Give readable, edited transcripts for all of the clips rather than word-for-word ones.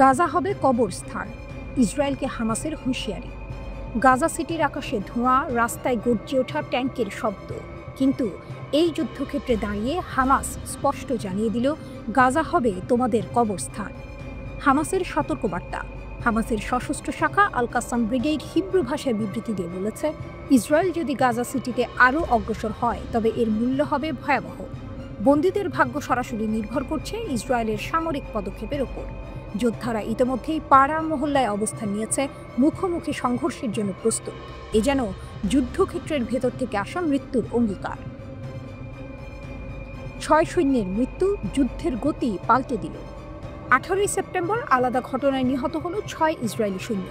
গাজা হবে কবরস্থান, ইসরায়েলকে হামাসের হুঁশিয়ারি। গাজা সিটির আকাশে ধোঁয়া, রাস্তায় গর্জে ওঠা ট্যাঙ্কের শব্দ। কিন্তু এই যুদ্ধক্ষেত্রে দাঁড়িয়ে হামাস স্পষ্ট জানিয়ে দিল, গাজা হবে তোমাদের কবরস্থান। হামাসের সতর্কবার্তা। হামাসের সশস্ত্র শাখা আল কাসাম ব্রিগেড হিব্রু ভাষায় বিবৃতি দিয়ে বলেছে, ইসরায়েল যদি গাজা সিটিতে আরও অগ্রসর হয় তবে এর মূল্য হবে ভয়াবহ। বন্দীদের ভাগ্য সরাসরি নির্ভর করছে ইসরায়েলের সামরিক পদক্ষেপের ওপর। যোদ্ধারা ইতিমধ্যেই পাড়া মহল্লায় অবস্থান নিয়েছে, মুখোমুখি সংঘর্ষের জন্য প্রস্তুত। এ যেন যুদ্ধক্ষেত্রের ভেতর থেকে আসা মৃত্যুর অঙ্গীকার। 6 সৈন্যের মৃত্যু যুদ্ধের গতি পাল্টে দিল। 18 সেপ্টেম্বর আলাদা ঘটনায় নিহত হল 6 ইসরায়েলি সৈন্য।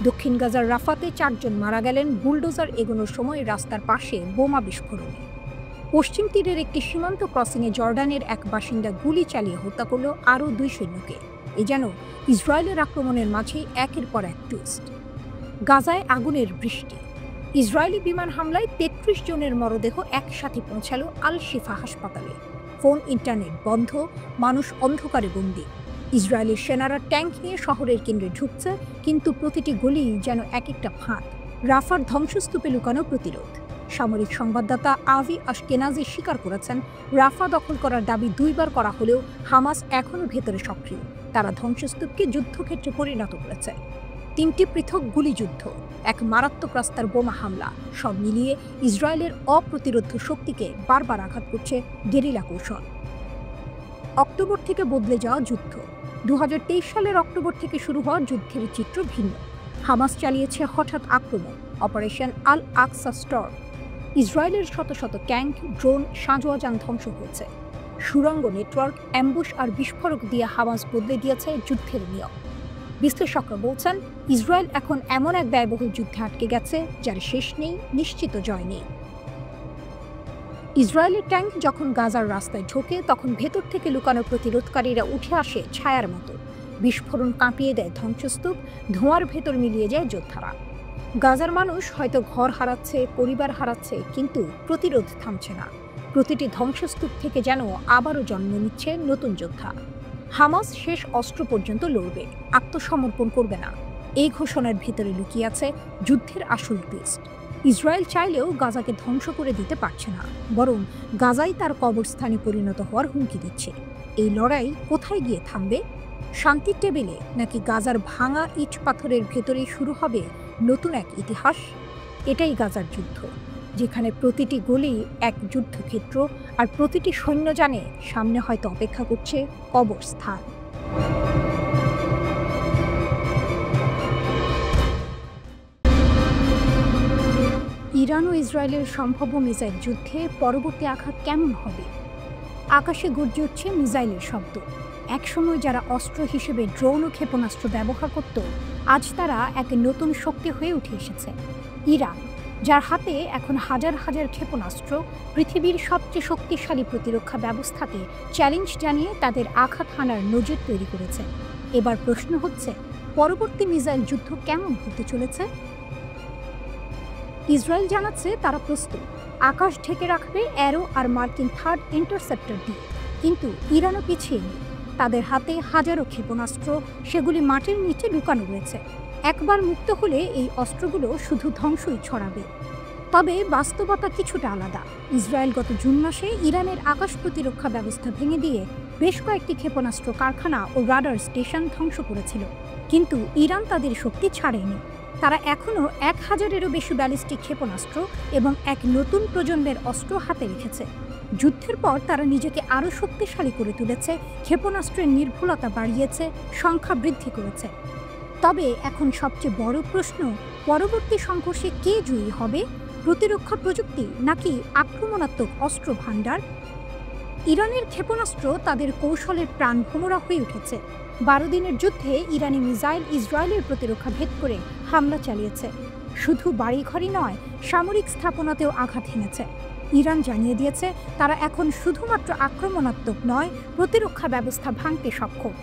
দক্ষিণ গাজার রাফাতে 4 জন মারা গেলেন বুলডোজার এগোনোর সময় রাস্তার পাশে বোমা বিস্ফোরণে। পশ্চিম তীরের একটি সীমান্ত ক্রসিংয়ে জর্ডানের এক বাসিন্দা গুলি চালিয়ে হত্যা করল আরও 2 সৈন্যকে। এ যেন ইসরায়েলের আক্রমণের মাঝেই একের পর এক টুইস্ট। গাজায় আগুনের বৃষ্টি। ইসরায়েলি বিমান হামলায় 33 জনের মরদেহ একসাথে পৌঁছালো আল শিফা হাসপাতালে। ফোন ইন্টারনেট বন্ধ, মানুষ অন্ধকারে বন্দী। ইসরায়েলের সেনারা ট্যাঙ্ক নিয়ে শহরের কেন্দ্রে ঢুকছে, কিন্তু প্রতিটি গলি যেন এক একটা ফাঁদ। রাফার ধ্বংসস্তূপে লুকানো প্রতিরোধ। সামরিক সংবাদদাতা আভি আশকেনাজি স্বীকার করেছেন, রাফা দখল করার দাবি 2 বার করা হলেও হামাস এখনও ভেতরে সক্রিয়। তারা ধ্বংসস্তূপকে যুদ্ধক্ষেত্রে পরিণত করেছে। 3টি পৃথক গুলিযুদ্ধ, এক মারাত্মক রাস্তার বোমা হামলা, সব মিলিয়ে ইসরায়েলের অপ্রতিরোধ শক্তিকে বারবার আঘাত করছে গেরিলা কৌশল। অক্টোবর থেকে বদলে যাওয়া যুদ্ধ। 2023 সালের অক্টোবর থেকে শুরু হওয়া যুদ্ধের চিত্র ভিন্ন। হামাস চালিয়েছে হঠাৎ আক্রমণ, অপারেশন আল আকসা স্টর্ম। ইসরায়েলের শত শত ট্যাঙ্ক, ড্রোন, সাঁজোয়া যান ধ্বংস হয়েছে। সুড়ঙ্গ নেটওয়ার্ক, অ্যাম্বুশ আর বিস্ফোরক দিয়ে হামাস বদলে দিয়েছে যুদ্ধের নিয়ম। বিশ্লেষকরা বলছেন, ইসরায়েল এখন এমন এক ব্যয়বহুল যুদ্ধে আটকে গেছে যার শেষ নেই, নিশ্চিত জয় নেই। ইসরায়েলের ট্যাঙ্ক যখন গাজার রাস্তায় ঢোকে তখন ভেতর থেকে লুকানো প্রতিরোধকারীরা উঠে আসে ছায়ার মতো। বিস্ফোরণ কাঁপিয়ে দেয় ধ্বংসস্তূপ, ধোঁয়ার ভেতর মিলিয়ে যায় যোদ্ধারা। গাজার মানুষ হয়তো ঘর হারাচ্ছে, পরিবার হারাচ্ছে, কিন্তু প্রতিরোধ থামছে না। প্রতিটি ধ্বংসস্তূপ থেকে যেন আবারও জন্ম নিচ্ছে নতুন যোদ্ধা। হামাস শেষ অস্ত্র পর্যন্ত লড়বে, আত্মসমর্পণ করবে না। এই ঘোষণার ভিতরে লুকিয়ে আছে যুদ্ধের আসল টুইস্ট। ইসরায়েল চাইলেও গাজাকে ধ্বংস করে দিতে পারছে না, বরং গাজাই তার কবরস্থানে পরিণত হওয়ার হুমকি দিচ্ছে। এই লড়াই কোথায় গিয়ে থামবে? শান্তির টেবিলে, নাকি গাজার ভাঙা ইট পাথরের ভেতরেই শুরু হবে নতুন এক ইতিহাস? এটাই গাজার যুদ্ধ, যেখানে প্রতিটি গলি এক যুদ্ধক্ষেত্র, আর প্রতিটি সৈন্য জানে সামনে হয়তো অপেক্ষা করছে কবরস্থান। ইরান ও ইসরায়েলের সম্ভাব্য মিসাইল যুদ্ধে পরবর্তী আঘাত কেমন হবে? আকাশে গর্জে উঠছে মিসাইলের শব্দ। একসময় যারা অস্ত্র হিসেবে ড্রোন ও ক্ষেপণাস্ত্র ব্যবহার করত, আজ তারা এক নতুন শক্তি হয়ে উঠে এসেছে। ইরান, যার হাতে এখন হাজার হাজার ক্ষেপণাস্ত্র, পৃথিবীর সবচেয়ে শক্তিশালী প্রতিরক্ষা ব্যবস্থাকে চ্যালেঞ্জ জানিয়ে তাদের আঘাত হানার নজির তৈরি করেছে। এবার প্রশ্ন হচ্ছে, পরবর্তী মিসাইল যুদ্ধ কেমন হতে চলেছে? ইসরায়েল জানাচ্ছে তারা প্রস্তুত, আকাশ ঢেকে রাখবে অ্যারো আর মার্কিন থার্ড ইন্টারসেপ্টর দিয়ে। কিন্তু ইরানও পিছিয়ে নেই। তাদের হাতে হাজারো ক্ষেপণাস্ত্র, সেগুলি মাটির নিচে লুকানো রয়েছে। একবার মুক্ত হলে এই অস্ত্রগুলো শুধু ধ্বংসই ছড়াবে। তবে বাস্তবতা কিছুটা আলাদা। ইসরায়েল গত জুন মাসে ইরানের আকাশ প্রতিরক্ষা ব্যবস্থা ভেঙে দিয়ে বেশ কয়েকটি ক্ষেপণাস্ত্র কারখানা ও রাডার স্টেশন ধ্বংস করেছিল। কিন্তু ইরান তাদের শক্তি ছাড়েনি। তারা এখনও 1000-এরও বেশি ব্যালিস্টিক ক্ষেপণাস্ত্র এবং এক নতুন প্রজন্মের অস্ত্র হাতে রেখেছে। যুদ্ধের পর তারা নিজেকে আরও শক্তিশালী করে তুলেছে, ক্ষেপণাস্ত্রের নির্ভুলতা বাড়িয়েছে, সংখ্যা বৃদ্ধি করেছে। তবে এখন সবচেয়ে বড় প্রশ্ন, পরবর্তী সংঘর্ষে কে জয়ী হবে? প্রতিরক্ষা প্রযুক্তি নাকি আক্রমণাত্মক অস্ত্র ভাণ্ডার? ইরানের ক্ষেপণাস্ত্র তাদের কৌশলের প্রাণভোমরা হয়ে উঠেছে। 12 দিনের যুদ্ধে ইরানি মিসাইল ইসরায়েলের প্রতিরক্ষা ভেদ করে হামলা চালিয়েছে। শুধু বাড়িঘরই নয়, সামরিক স্থাপনাতেও আঘাত হেনেছে। ইরান জানিয়ে দিয়েছে তারা এখন শুধুমাত্র আক্রমণাত্মক নয়, প্রতিরক্ষা ব্যবস্থা ভাঙতে সক্ষম।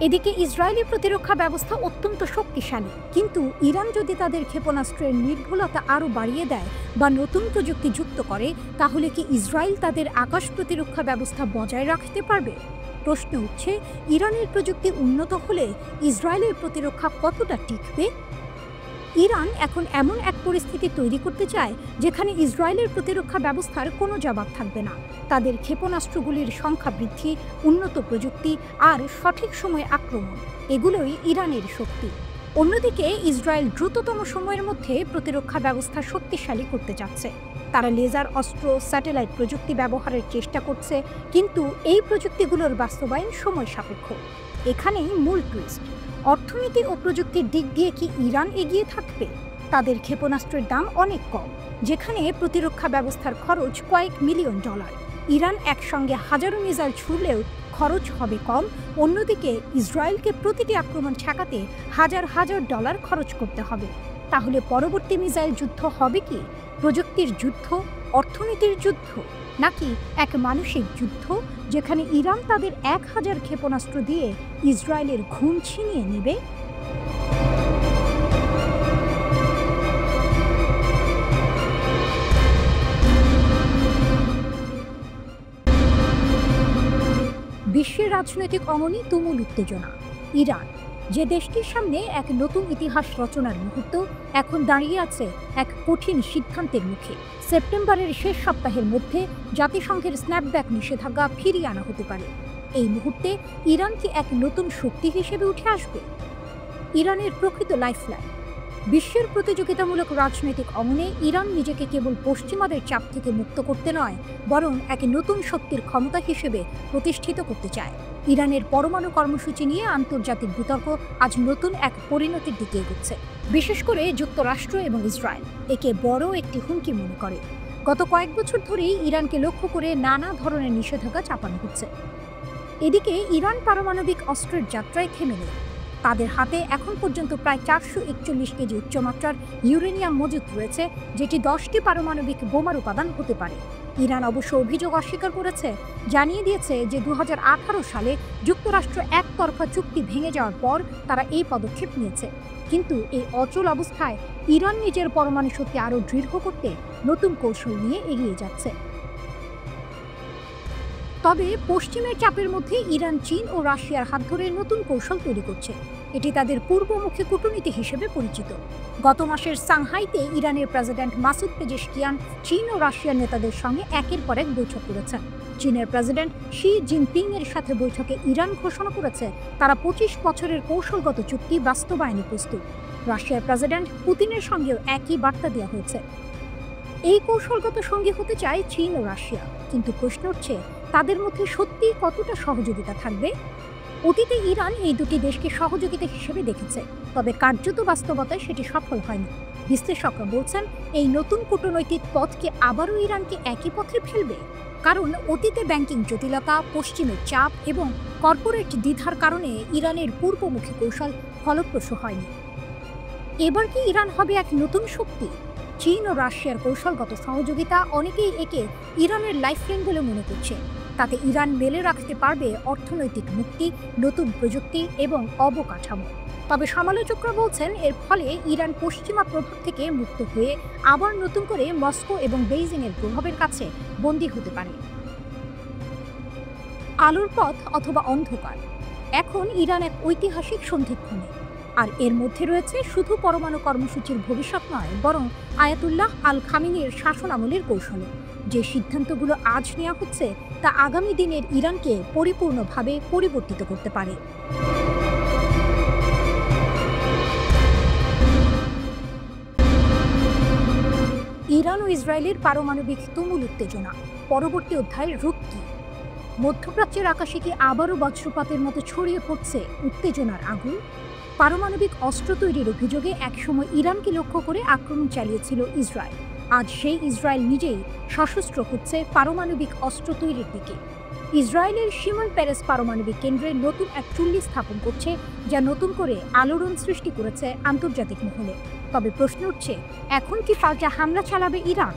এদিকে ইসরায়েলি প্রতিরক্ষা ব্যবস্থা অত্যন্ত শক্তিশালী, কিন্তু ইরান যদি তাদের ক্ষেপণাস্ত্রের নির্ভুলতা আরও বাড়িয়ে দেয় বা নতুন প্রযুক্তি যুক্ত করে, তাহলে কি ইসরায়েল তাদের আকাশ প্রতিরক্ষা ব্যবস্থা বজায় রাখতে পারবে? প্রশ্ন উঠছে, ইরানের প্রযুক্তি উন্নত হলে ইসরায়েলের প্রতিরক্ষা কতটা টিকবে? ইরান এখন এমন এক পরিস্থিতি তৈরি করতে চায় যেখানে ইসরায়েলের প্রতিরক্ষা ব্যবস্থার কোনো জবাব থাকবে না। তাদের ক্ষেপণাস্ত্রগুলির সংখ্যা বৃদ্ধি, উন্নত প্রযুক্তি আর সঠিক সময়ে আক্রমণ, এগুলোই ইরানের শক্তি। অন্যদিকে ইসরায়েল দ্রুততম সময়ের মধ্যে প্রতিরক্ষা ব্যবস্থা শক্তিশালী করতে চাচ্ছে। তারা লেজার অস্ত্র, স্যাটেলাইট প্রযুক্তি ব্যবহারের চেষ্টা করছে, কিন্তু এই প্রযুক্তিগুলোর বাস্তবায়ন সময় সাপেক্ষ। এখানেই মূল টুইস্ট। অর্থনীতি ও প্রযুক্তির দিক দিয়ে কি ইরান এগিয়ে থাকবে? তাদের ক্ষেপণাস্ত্রের দাম অনেক কম, যেখানে প্রতিরক্ষা ব্যবস্থার খরচ কয়েক মিলিয়ন ডলার। ইরান একসঙ্গে হাজারো মিসাইল ছুড়লেও খরচ হবে কম। অন্যদিকে ইসরায়েলকে প্রতিটি আক্রমণ ঠেকাতে হাজার হাজার ডলার খরচ করতে হবে। তাহলে পরবর্তী মিসাইল যুদ্ধ হবে কি প্রযুক্তির যুদ্ধ, অর্থনীতির যুদ্ধ, নাকি এক মানসিক যুদ্ধ যেখানে ইরান তাদের 1000 ক্ষেপণাস্ত্র দিয়ে ইসরায়েলের ঘুম ছিনিয়ে নেবে? বিশ্বের রাজনৈতিক অঙ্গনে তুমুল উত্তেজনা। ইরান, যে দেশটির সামনে এক নতুন ইতিহাস রচনার মুহূর্ত, এখন দাঁড়িয়ে আছে এক কঠিন সিদ্ধান্তের মুখে। সেপ্টেম্বরের শেষ সপ্তাহের মধ্যে জাতিসংঘের স্ন্যাপব্যাক নিষেধাজ্ঞা ফিরিয়ে আনা হতে পারে। এই মুহূর্তে ইরান কি এক নতুন শক্তি হিসেবে উঠে আসবে? ইরানের প্রকৃত লাইফলাইন। বিশ্বের প্রতিযোগিতামূলক রাজনৈতিক অঙ্গনে ইরান নিজেকে কেবল পশ্চিমাদের চাপ থেকে মুক্ত করতে নয়, বরং এক নতুন শক্তির ক্ষমতা হিসেবে প্রতিষ্ঠিত করতে চায়। ইরানের পরমাণু কর্মসূচি নিয়ে আন্তর্জাতিক বিতর্ক আজ নতুন এক পরিণতির দিকে এগোচ্ছে। বিশেষ করে যুক্তরাষ্ট্র এবং ইসরায়েল একে বড় একটি হুমকি মনে করে। গত কয়েক বছর ধরেই ইরানকে লক্ষ্য করে নানা ধরনের নিষেধাজ্ঞা চাপানো হচ্ছে। এদিকে ইরান পারমাণবিক অস্ত্রের যাত্রায় থেমে নেই। তাদের হাতে এখন পর্যন্ত প্রায় 441 কেজি উচ্চমাত্রার ইউরেনিয়াম মজুত রয়েছে, যেটি 10টি পারমাণবিক বোমার উপাদান হতে পারে। ইরান অবশ্য অভিযোগ অস্বীকার করেছে, জানিয়ে দিয়েছে যে 2018 সালে যুক্তরাষ্ট্র একতরফা চুক্তি ভেঙে যাওয়ার পর তারা এই পদক্ষেপ নিয়েছে। কিন্তু এই অচল অবস্থায় ইরান নিজের পরমাণু শক্তি আরও দৃঢ় করতে নতুন কৌশল নিয়ে এগিয়ে যাচ্ছে। তবে পশ্চিমের চাপের মধ্যে ইরান চীন ও রাশিয়ার হাত ধরে নতুন কৌশল তৈরি করছে। এটি তাদের পূর্বমুখী কূটনীতি হিসেবে পরিচিত। গত মাসের সাংহাইতে ইরানের প্রেসিডেন্ট মাসুদ পেজেশকিয়ান চীন ও রাশিয়ার নেতাদের সঙ্গে একের পর এক বৈঠক করেছেন। চীনের প্রেসিডেন্ট শি জিনপিং এর সাথে বৈঠকে ইরান ঘোষণা করেছে তারা 25 বছরের কৌশলগত চুক্তি বাস্তবায়নে প্রস্তুত। রাশিয়ার প্রেসিডেন্ট পুতিনের সঙ্গেও একই বার্তা দেওয়া হয়েছে। এই কৌশলগত সঙ্গী হতে চায় চীন ও রাশিয়া, কিন্তু প্রশ্ন উঠছে তাদের মধ্যে সত্যি কতটা সহযোগিতা থাকবে? অতীতে ইরান এই দুটি দেশকে সহযোগিতা হিসেবে দেখেছে, তবে কার্যত বাস্তবতায় সেটি সফল হয়নি। বিশ্লেষকরা বলছেন এই নতুন কূটনৈতিক পথকে আবারও ইরানকে একই পথে ফেলবে, কারণ অতীতে ব্যাংকিং জটিলতা, পশ্চিমের চাপ এবং কর্পোরেট দ্বিধার কারণে ইরানের পূর্বমুখী কৌশল ফলপ্রসূ হয়নি। এবার কি ইরান হবে এক নতুন শক্তি? চীন ও রাশিয়ার কৌশলগত সহযোগিতা অনেকেই একে ইরানের লাইফলাইন বলে মনে করছে। তাতে ইরান মেলে রাখতে পারবে অর্থনৈতিক মুক্তি, নতুন প্রযুক্তি এবং অবকাঠামো। তবে সমালোচকরা বলছেন এর ফলে ইরান পশ্চিমা প্রভাব থেকে মুক্ত হয়ে আবার নতুন করে মস্কো এবং বেইজিংয়ের প্রভাবের কাছে বন্দী হতে পারে। আলোর পথ অথবা অন্ধকার, এখন ইরান এক ঐতিহাসিক সন্ধিক্ষণে। আর এর মধ্যে রয়েছে শুধু পরমাণু কর্মসূচির ভবিষ্যৎ নয়, বরং আয়াতুল্লাহ আল খামিনির শাসনামলের কৌশলে। যে সিদ্ধান্তগুলো আজ নেওয়া হচ্ছে তা আগামী দিনের ইরানকে পরিপূর্ণভাবে পরিবর্তিত করতে পারে। ইরান ও ইসরায়েলের পারমাণবিক তুমুল উত্তেজনা, পরবর্তী অধ্যায়ের রূপ কি? মধ্যপ্রাচ্যের আকাশে কি আবারও বজ্রপাতের মতো ছড়িয়ে পড়ছে উত্তেজনার আগুন? পারমাণবিক অস্ত্র তৈরির অভিযোগে একসময় ইরানকে লক্ষ্য করে আক্রমণ চালিয়েছিল ইসরায়েল। আজ সেই ইসরায়েল নিজেই সশস্ত্র হচ্ছে পারমাণবিক অস্ত্র তৈরির দিকে। ইসরায়েলের শিমন পেরেস পারমাণবিক কেন্দ্রে নতুন এক চুল্লি স্থাপন করছে, যা নতুন করে আলোড়ন সৃষ্টি করেছে আন্তর্জাতিক মহলে। তবে প্রশ্ন উঠছে, এখন কি পাল্টা হামলা চালাবে ইরান?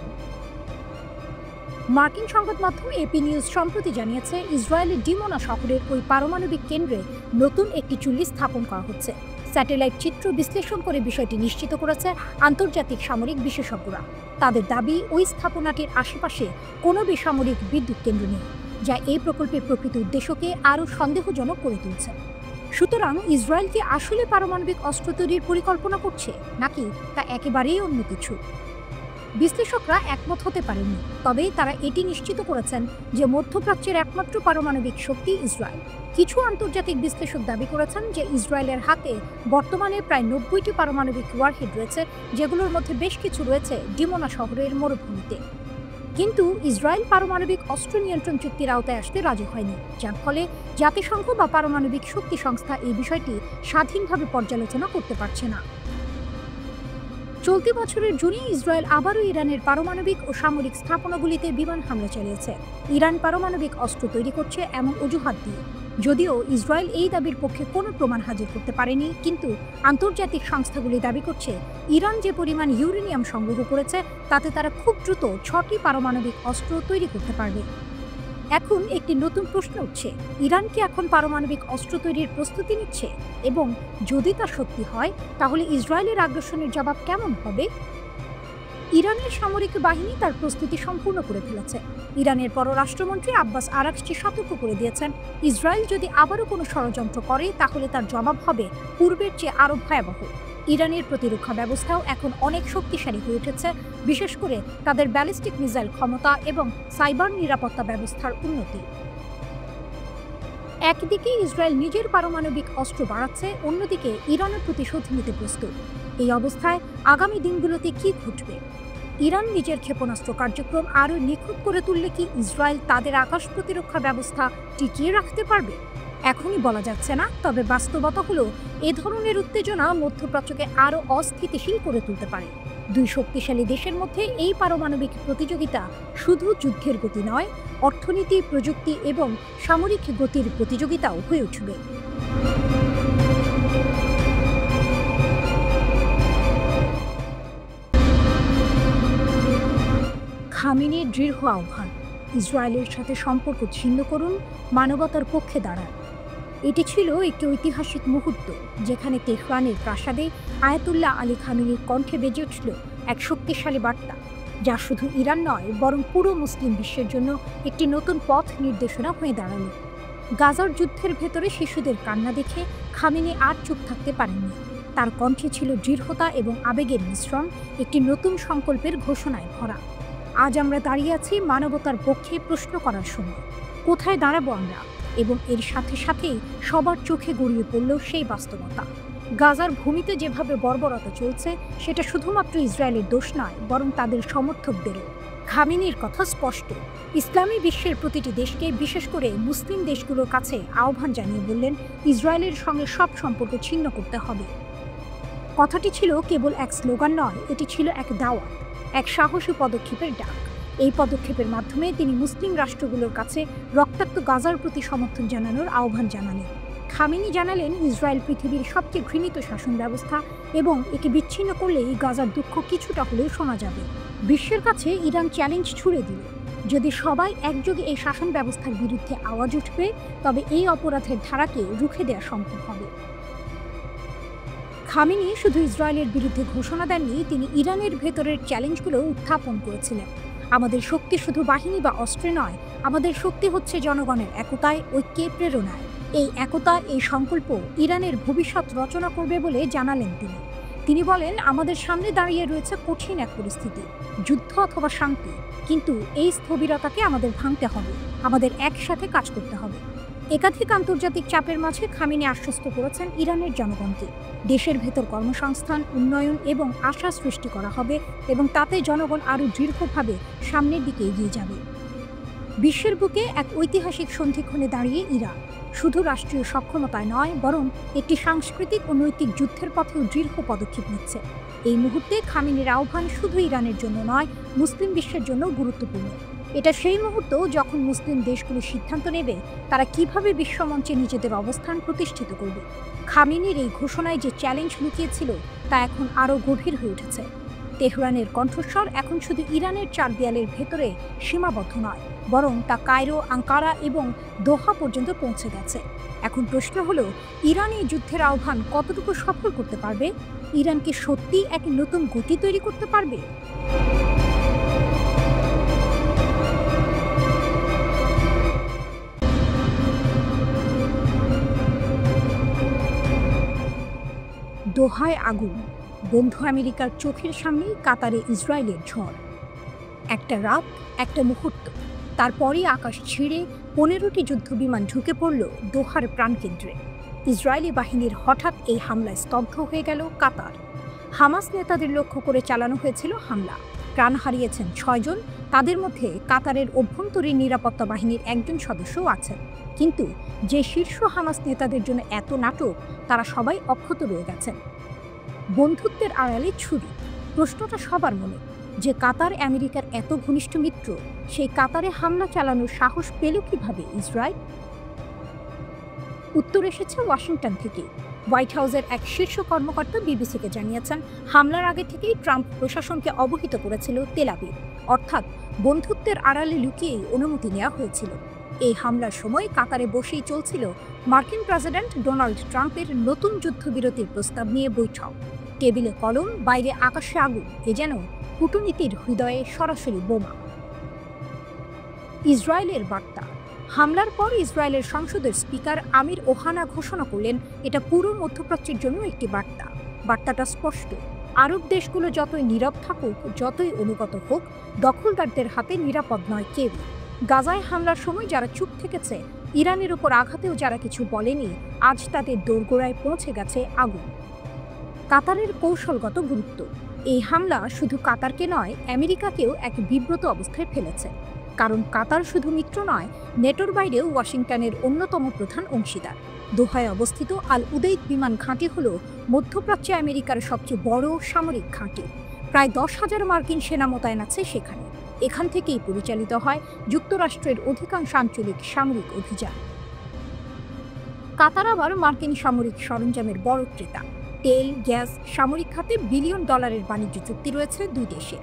মার্কিন সংবাদ মাধ্যম এপি নিউজ সম্প্রতি জানিয়েছে ইসরায়েলের ডিমোনা শহরের ওই পারমাণবিক কেন্দ্রে নতুন একটি চুল্লি স্থাপন করা হচ্ছে। স্যাটেলাইট চিত্র বিশ্লেষণ করে বিষয়টি নিশ্চিত করেছে আন্তর্জাতিক সামরিক বিশেষজ্ঞরা। তাদের দাবি, ওই স্থাপনাটির আশেপাশে কোনো বেসামরিক বিদ্যুৎ কেন্দ্র নেই। যা এই প্রকল্পের প্রকৃত উদ্দেশ্যকে আরও সন্দেহজনক করে তুলছে। সুতরাং ইসরায়েল কি আসলে পারমাণবিক অস্ত্র তৈরির পরিকল্পনা করছে, নাকি তা একেবারেই অন্য কিছু? বিশ্লেষকরা একমত হতে পারেননি, তবে তারা এটি নিশ্চিত করেছেন যে মধ্যপ্রাচ্যের একমাত্র পারমাণবিক শক্তি ইসরায়েল। কিছু আন্তর্জাতিক বিশ্লেষক দাবি করেছেন যে ইসরায়েলের হাতে বর্তমানে প্রায় 90টি পারমাণবিক ওয়ারহেড রয়েছে, যেগুলোর মধ্যে বেশ কিছু রয়েছে ডিমোনা শহরের মরুভূমিতে। কিন্তু ইসরায়েল পারমাণবিক অস্ত্র নিয়ন্ত্রণ চুক্তির আওতায় আসতে রাজি হয়নি, যার ফলে জাতিসংঘ বা পারমাণবিক শক্তি সংস্থা এই বিষয়টি স্বাধীনভাবে পর্যালোচনা করতে পারছে না। চলতি বছরের জুনে ইসরায়েল আবারও ইরানের পারমাণবিক ও সামরিক স্থাপনাগুলিতে বিমান হামলা চালিয়েছে, ইরান পারমাণবিক অস্ত্র তৈরি করছে এমন অজুহাত দিয়ে। যদিও ইসরায়েল এই দাবির পক্ষে কোনো প্রমাণ হাজির করতে পারেনি, কিন্তু আন্তর্জাতিক সংস্থাগুলি দাবি করছে ইরান যে পরিমাণ ইউরেনিয়াম সংগ্রহ করেছে তাতে তারা খুব দ্রুত 6টি পারমাণবিক অস্ত্র তৈরি করতে পারবে। এখন একটি নতুন প্রশ্ন উঠছে, ইরান কি এখন পারমাণবিক অস্ত্র তৈরির প্রস্তুতি নিচ্ছে? এবং যদি তা সত্যি হয়, তাহলে ইসরায়েলের আগ্রাসনের জবাব কেমন হবে? ইরানের সামরিক বাহিনী তার প্রস্তুতি সম্পূর্ণ করে ফেলেছে। ইরানের পররাষ্ট্রমন্ত্রী আব্বাস আরাকচি সতর্ক করে দিয়েছেন, ইসরায়েল যদি আবারও কোনো ষড়যন্ত্র করে তাহলে তার জবাব হবে পূর্বের চেয়ে আরও ভয়াবহ। ইরানের প্রতিরক্ষা ব্যবস্থাও এখন অনেক শক্তিশালী হয়ে উঠেছে, বিশেষ করে তাদের ব্যালিস্টিক মিসাইল ক্ষমতা এবং সাইবার নিরাপত্তা ব্যবস্থার উন্নতি। একদিকে ইসরায়েল নিজের পারমাণবিক অস্ত্র বাড়াচ্ছে, অন্যদিকে ইরানের প্রতিশোধ নিতে প্রস্তুত। এই অবস্থায় আগামী দিনগুলোতে কি ঘটবে? ইরান নিজের ক্ষেপণাস্ত্র কার্যক্রম আরও নিখুঁত করে তুললে কি ইসরায়েল তাদের আকাশ প্রতিরক্ষা ব্যবস্থা টিকিয়ে রাখতে পারবে? এখনই বলা যাচ্ছে না, তবে বাস্তবতা হলো এ ধরনের উত্তেজনা মধ্যপ্রাচ্যকে আরও অস্থিতিশীল করে তুলতে পারে। দুই শক্তিশালী দেশের মধ্যে এই পারমাণবিক প্রতিযোগিতা শুধু যুদ্ধের গতি নয়, অর্থনীতি, প্রযুক্তি এবং সামরিক গতির প্রতিযোগিতাও হয়ে উঠবে। খামেনির দৃঢ় আহ্বান, ইসরায়েলের সাথে সম্পর্ক ছিন্ন করুন, মানবতার পক্ষে দাঁড়ান। এটি ছিল একটি ঐতিহাসিক মুহূর্ত, যেখানে তেহরানের প্রাসাদে আয়াতুল্লাহ আলী খামেনির কণ্ঠে বেজে উঠল এক শক্তিশালী বার্তা, যা শুধু ইরান নয় বরং পুরো মুসলিম বিশ্বের জন্য একটি নতুন পথ নির্দেশনা হয়ে দাঁড়ালো। গাজার যুদ্ধের ভেতরে শিশুদের কান্না দেখে খামেনি আর চুপ থাকতে পারেননি। তার কণ্ঠে ছিল দৃঢ়তা এবং আবেগের মিশ্রণ, একটি নতুন সংকল্পের ঘোষণায় ভরা। আজ আমরা দাঁড়িয়ে আছি মানবতার পক্ষে প্রশ্ন করার সময়, কোথায় দাঁড়াবো আমরা? এবং এর সাথে সাথেই সবার চোখে গড়িয়ে পড়ল সেই বাস্তবতা। গাজার ভূমিতে যেভাবে বর্বরতা চলছে, সেটা শুধুমাত্র ইসরায়েলের দোষ নয়, বরং তাদের সমর্থকদেরও। খামেনির কথা স্পষ্ট, ইসলামী বিশ্বের প্রতিটি দেশকে, বিশেষ করে মুসলিম দেশগুলোর কাছে আহ্বান জানিয়ে বললেন, ইসরায়েলের সঙ্গে সব সম্পর্ক ছিন্ন করতে হবে। কথাটি ছিল কেবল এক স্লোগান নয়, এটি ছিল এক দাওয়াত, এক সাহসী পদক্ষেপের ডাক। এই পদক্ষেপের মাধ্যমে তিনি মুসলিম রাষ্ট্রগুলোর কাছে রক্তাক্ত গাজার প্রতি সমর্থন জানানোর আহ্বান জানালেন। খামেনি জানালেন, ইসরায়েল পৃথিবীর সবচেয়ে ঘৃণিত শাসন ব্যবস্থা এবং একে বিচ্ছিন্ন করলেই গাজার দুঃখ কিছুটা হলেও শোনা যাবে। বিশ্বের কাছে ইরান চ্যালেঞ্জ ছুড়ে দিল, যদি সবাই একযোগে এই শাসন ব্যবস্থার বিরুদ্ধে আওয়াজ উঠবে, তবে এই অপরাধের ধারাকে রুখে দেওয়া সম্ভব হবে। খামেনি শুধু ইসরায়েলের বিরুদ্ধে ঘোষণা দেননি, তিনি ইরানের ভেতরের চ্যালেঞ্জগুলো উত্থাপন করেছিলেন। আমাদের শক্তি শুধু বাহিনী বা অস্ত্রে নয়, আমাদের শক্তি হচ্ছে জনগণের একতায়, ঐক্যে, প্রেরণায়। এই একতা, এই সংকল্প ইরানের ভবিষ্যৎ রচনা করবে বলে জানালেন তিনি বলেন, আমাদের সামনে দাঁড়িয়ে রয়েছে কঠিন এক পরিস্থিতি, যুদ্ধ অথবা শান্তি, কিন্তু এই স্থবিরতাকে আমাদের ভাঙতে হবে, আমাদের একসাথে কাজ করতে হবে। একাধিক আন্তর্জাতিক চাপের মাঝে খামেনি আশ্বস্ত করেছেন ইরানের জনগণকে, দেশের ভেতর কর্মসংস্থান, উন্নয়ন এবং আশা সৃষ্টি করা হবে এবং তাতে জনগণ আরও দৃঢ়ভাবে সামনের দিকে এগিয়ে যাবে। বিশ্বের বুকে এক ঐতিহাসিক সন্ধিক্ষণে দাঁড়িয়ে ইরান শুধু রাষ্ট্রীয় সক্ষমতায় নয়, বরং একটি সাংস্কৃতিক ও নৈতিক যুদ্ধের পথেও দৃঢ় পদক্ষেপ নিচ্ছে। এই মুহূর্তে খামেনির আহ্বান শুধু ইরানের জন্য নয়, মুসলিম বিশ্বের জন্য গুরুত্বপূর্ণ। এটা সেই মুহূর্ত যখন মুসলিম দেশগুলো সিদ্ধান্ত নেবে তারা কিভাবে বিশ্বমঞ্চে নিজেদের অবস্থান প্রতিষ্ঠিত করবে। খামেনির এই ঘোষণায় যে চ্যালেঞ্জ লুকিয়েছিল তা এখন আরও গভীর হয়ে উঠেছে। তেহরানের কণ্ঠস্বর এখন শুধু ইরানের চার দেয়ালের ভেতরে সীমাবদ্ধ নয়, বরং তা কায়রো, আঙ্কারা এবং দোহা পর্যন্ত পৌঁছে গেছে। এখন প্রশ্ন হলো, ইরান এই যুদ্ধের আহ্বান কতটুকু সফল করতে পারবে? ইরান কি সত্যি এক নতুন গতি তৈরি করতে পারবে? দোহায় আগুন, বন্ধু আমেরিকার চোখের সামনেই কাতারে ইসরায়েলের ঝড়। একটা রাত, একটা মুহূর্ত, তারপরই আকাশ ছিঁড়ে 15টি যুদ্ধবিমান ঢুকে পড়ল দোহার প্রাণকেন্দ্রে। ইসরায়েলি বাহিনীর হঠাৎ এই হামলায় স্তব্ধ হয়ে গেল কাতার। হামাস নেতাদের লক্ষ্য করে চালানো হয়েছিল হামলা। প্রাণ হারিয়েছেন 6 জন, তাদের মধ্যে কাতারের অভ্যন্তরীণ নিরাপত্তা বাহিনীর একজন সদস্যও আছেন। কিন্তু যে শীর্ষ হামাস নেতাদের জন্য এত নাটক, তারা সবাই অক্ষত রয়ে গেছেন। বন্ধুত্বের আড়ালে ছুরি, প্রশ্নটা সবার মনে, যে কাতার আমেরিকার এত ঘনিষ্ঠ মিত্র, সেই কাতারে হামলা চালানোর সাহস পেল কিভাবে ইসরায়েল? উত্তর এসেছে ওয়াশিংটন থেকে। হোয়াইট হাউসের এক শীর্ষ কর্মকর্তা বিবিসিকে জানিয়েছেন, হামলার আগে থেকেই ট্রাম্প প্রশাসনকে অবহিত করেছিল তেল আবিব, অর্থাৎ বন্ধুত্বের আড়ালে লুকিয়েই অনুমতি নেওয়া হয়েছিল। এই হামলার সময় কাতারে বসেই চলছিল মার্কিন প্রেসিডেন্ট ডোনাল্ড ট্রাম্পের নতুন যুদ্ধবিরতির প্রস্তাব নিয়ে বৈঠক। টেবিলে কলম, বাইরে আকাশে আগুন, এ যেন কূটনীতির হৃদয়ে সরাসরি বোমা। ইসরায়েলের বার্তা। হামলার পর ইসরায়েলের সংসদের স্পিকার আমির ওহানা ঘোষণা করলেন, এটা পুরো মধ্যপ্রাচ্যের জন্য একটি বার্তা। বার্তাটা স্পষ্ট, আরব দেশগুলো যতই নীরব থাকুক, যতই অনুগত হোক, দখলদারদের হাতে নিরাপদ নয় কেউ। গাজায় হামলার সময় যারা চুপ থেকেছে, ইরানের উপর আঘাতেও যারা কিছু বলেনি, আজ তাদের দোরগোড়ায় পৌঁছে গেছে আগুন। কাতারের কৌশলগত গুরুত্ব। এই হামলা শুধু কাতারকে নয়, আমেরিকাকেও এক বিব্রত অবস্থায় ফেলেছে। কারণ কাতার শুধু মিত্র নয়, নেটোর বাইরেও ওয়াশিংটনের অন্যতম প্রধান অংশীদার। দোহায় অবস্থিত আল উদেইদ বিমান ঘাঁটি হল মধ্যপ্রাচ্যে আমেরিকার সবচেয়ে বড় সামরিক ঘাঁটি। প্রায় 10,000 মার্কিন সেনা মোতায়েন আছে সেখানে। এখান থেকেই পরিচালিত হয় যুক্তরাষ্ট্রের অধিকাংশ আঞ্চলিক সামরিক অভিযান। কাতার আবার মার্কিন সামরিক সরঞ্জামের বড় ক্রেতা। তেল, গ্যাস, সামরিক খাতে বিলিয়ন ডলারের বাণিজ্য চুক্তি রয়েছে দুই দেশে।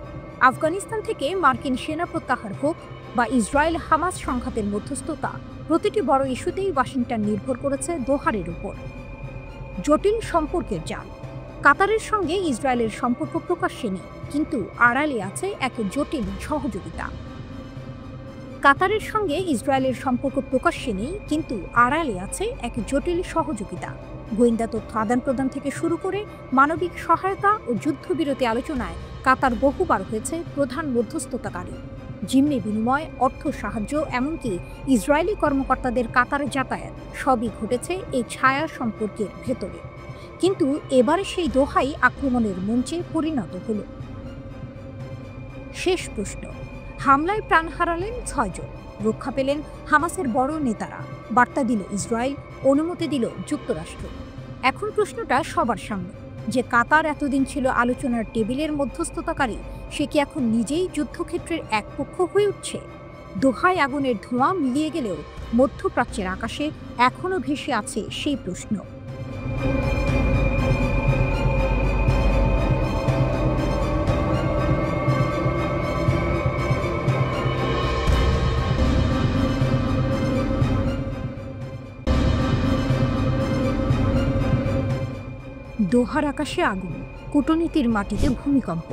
আফগানিস্তান থেকে মার্কিন সেনা প্রত্যাহার হোক বা ইসরায়েল হামাস সংঘাতের মধ্যস্থতা, প্রতিটি বড় ইস্যুতেই ওয়াশিংটন নির্ভর করেছে দোহারের উপর। জটিল সম্পর্কের জাল। কাতারের সঙ্গে ইসরায়েলের সম্পর্ক প্রকাশ্যে নেই, কিন্তু আড়ালে আছে এক জটিল সহযোগিতা। কাতারের সঙ্গে ইসরায়েলের সম্পর্ক প্রকাশ্যে নেই, কিন্তু আড়ালে আছে এক জটিল সহযোগিতা। গোয়েন্দা তথ্য আদান প্রদান থেকে শুরু করে মানবিক সহায়তা ও যুদ্ধবিরতি আলোচনায় কাতার বহুবার হয়েছে প্রধান মধ্যস্থতাকারী। জিম্মি বিনিময়, অর্থ সাহায্য, এমনকি ইসরায়েলি কর্মকর্তাদের কাতারে যাতায়াত, সবই ঘটেছে এই ছায়া সম্পর্কের ভেতরে। কিন্তু এবারে সেই দোহাই আক্রমণের মঞ্চে পরিণত হল। শেষ প্রশ্ন। হামলায় প্রাণ হারালেন 6 জন, রক্ষা পেলেন হামাসের বড় নেতারা, বার্তা দিল ইসরায়েল, অনুমতি দিল যুক্তরাষ্ট্র। এখন প্রশ্নটা সবার সামনে, যে কাতার এতদিন ছিল আলোচনার টেবিলের মধ্যস্থতাকারী, সে কি এখন নিজেই যুদ্ধক্ষেত্রের এক পক্ষ হয়ে উঠছে? দোহায় আগুনের ধোঁয়া মিলিয়ে গেলেও মধ্যপ্রাচ্যের আকাশে এখনও ভেসে আছে সেই প্রশ্ন। দোহার আকাশে আগুন, কূটনীতির মাটিতে ভূমিকম্প।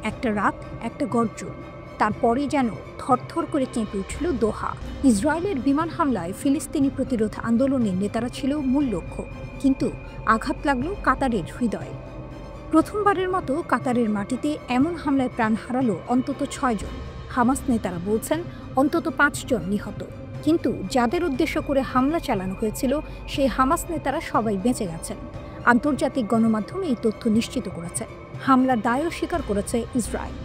একটা রাত, একটা গর্জন, তারপরে যেন থরথর করে কেঁপে উঠল দোহা। ইসরায়েলের বিমান হামলায় ফিলিস্তিনি প্রতিরোধ আন্দোলনের নেতারা ছিল মূল লক্ষ্য, কিন্তু আঘাত লাগলো কাতারের হৃদয়ে। প্রথমবারের মতো কাতারের মাটিতে এমন হামলায় প্রাণ হারালো অন্তত 6 জন। হামাস নেতারা বলছেন অন্তত 5 জন নিহত, কিন্তু যাদের উদ্দেশ্য করে হামলা চালানো হয়েছিল, সেই হামাস নেতারা সবাই বেঁচে গেছেন। আন্তর্জাতিক গণমাধ্যম এই তথ্য নিশ্চিত করেছে। হামলার দায়ও স্বীকার করেছে ইসরায়েল।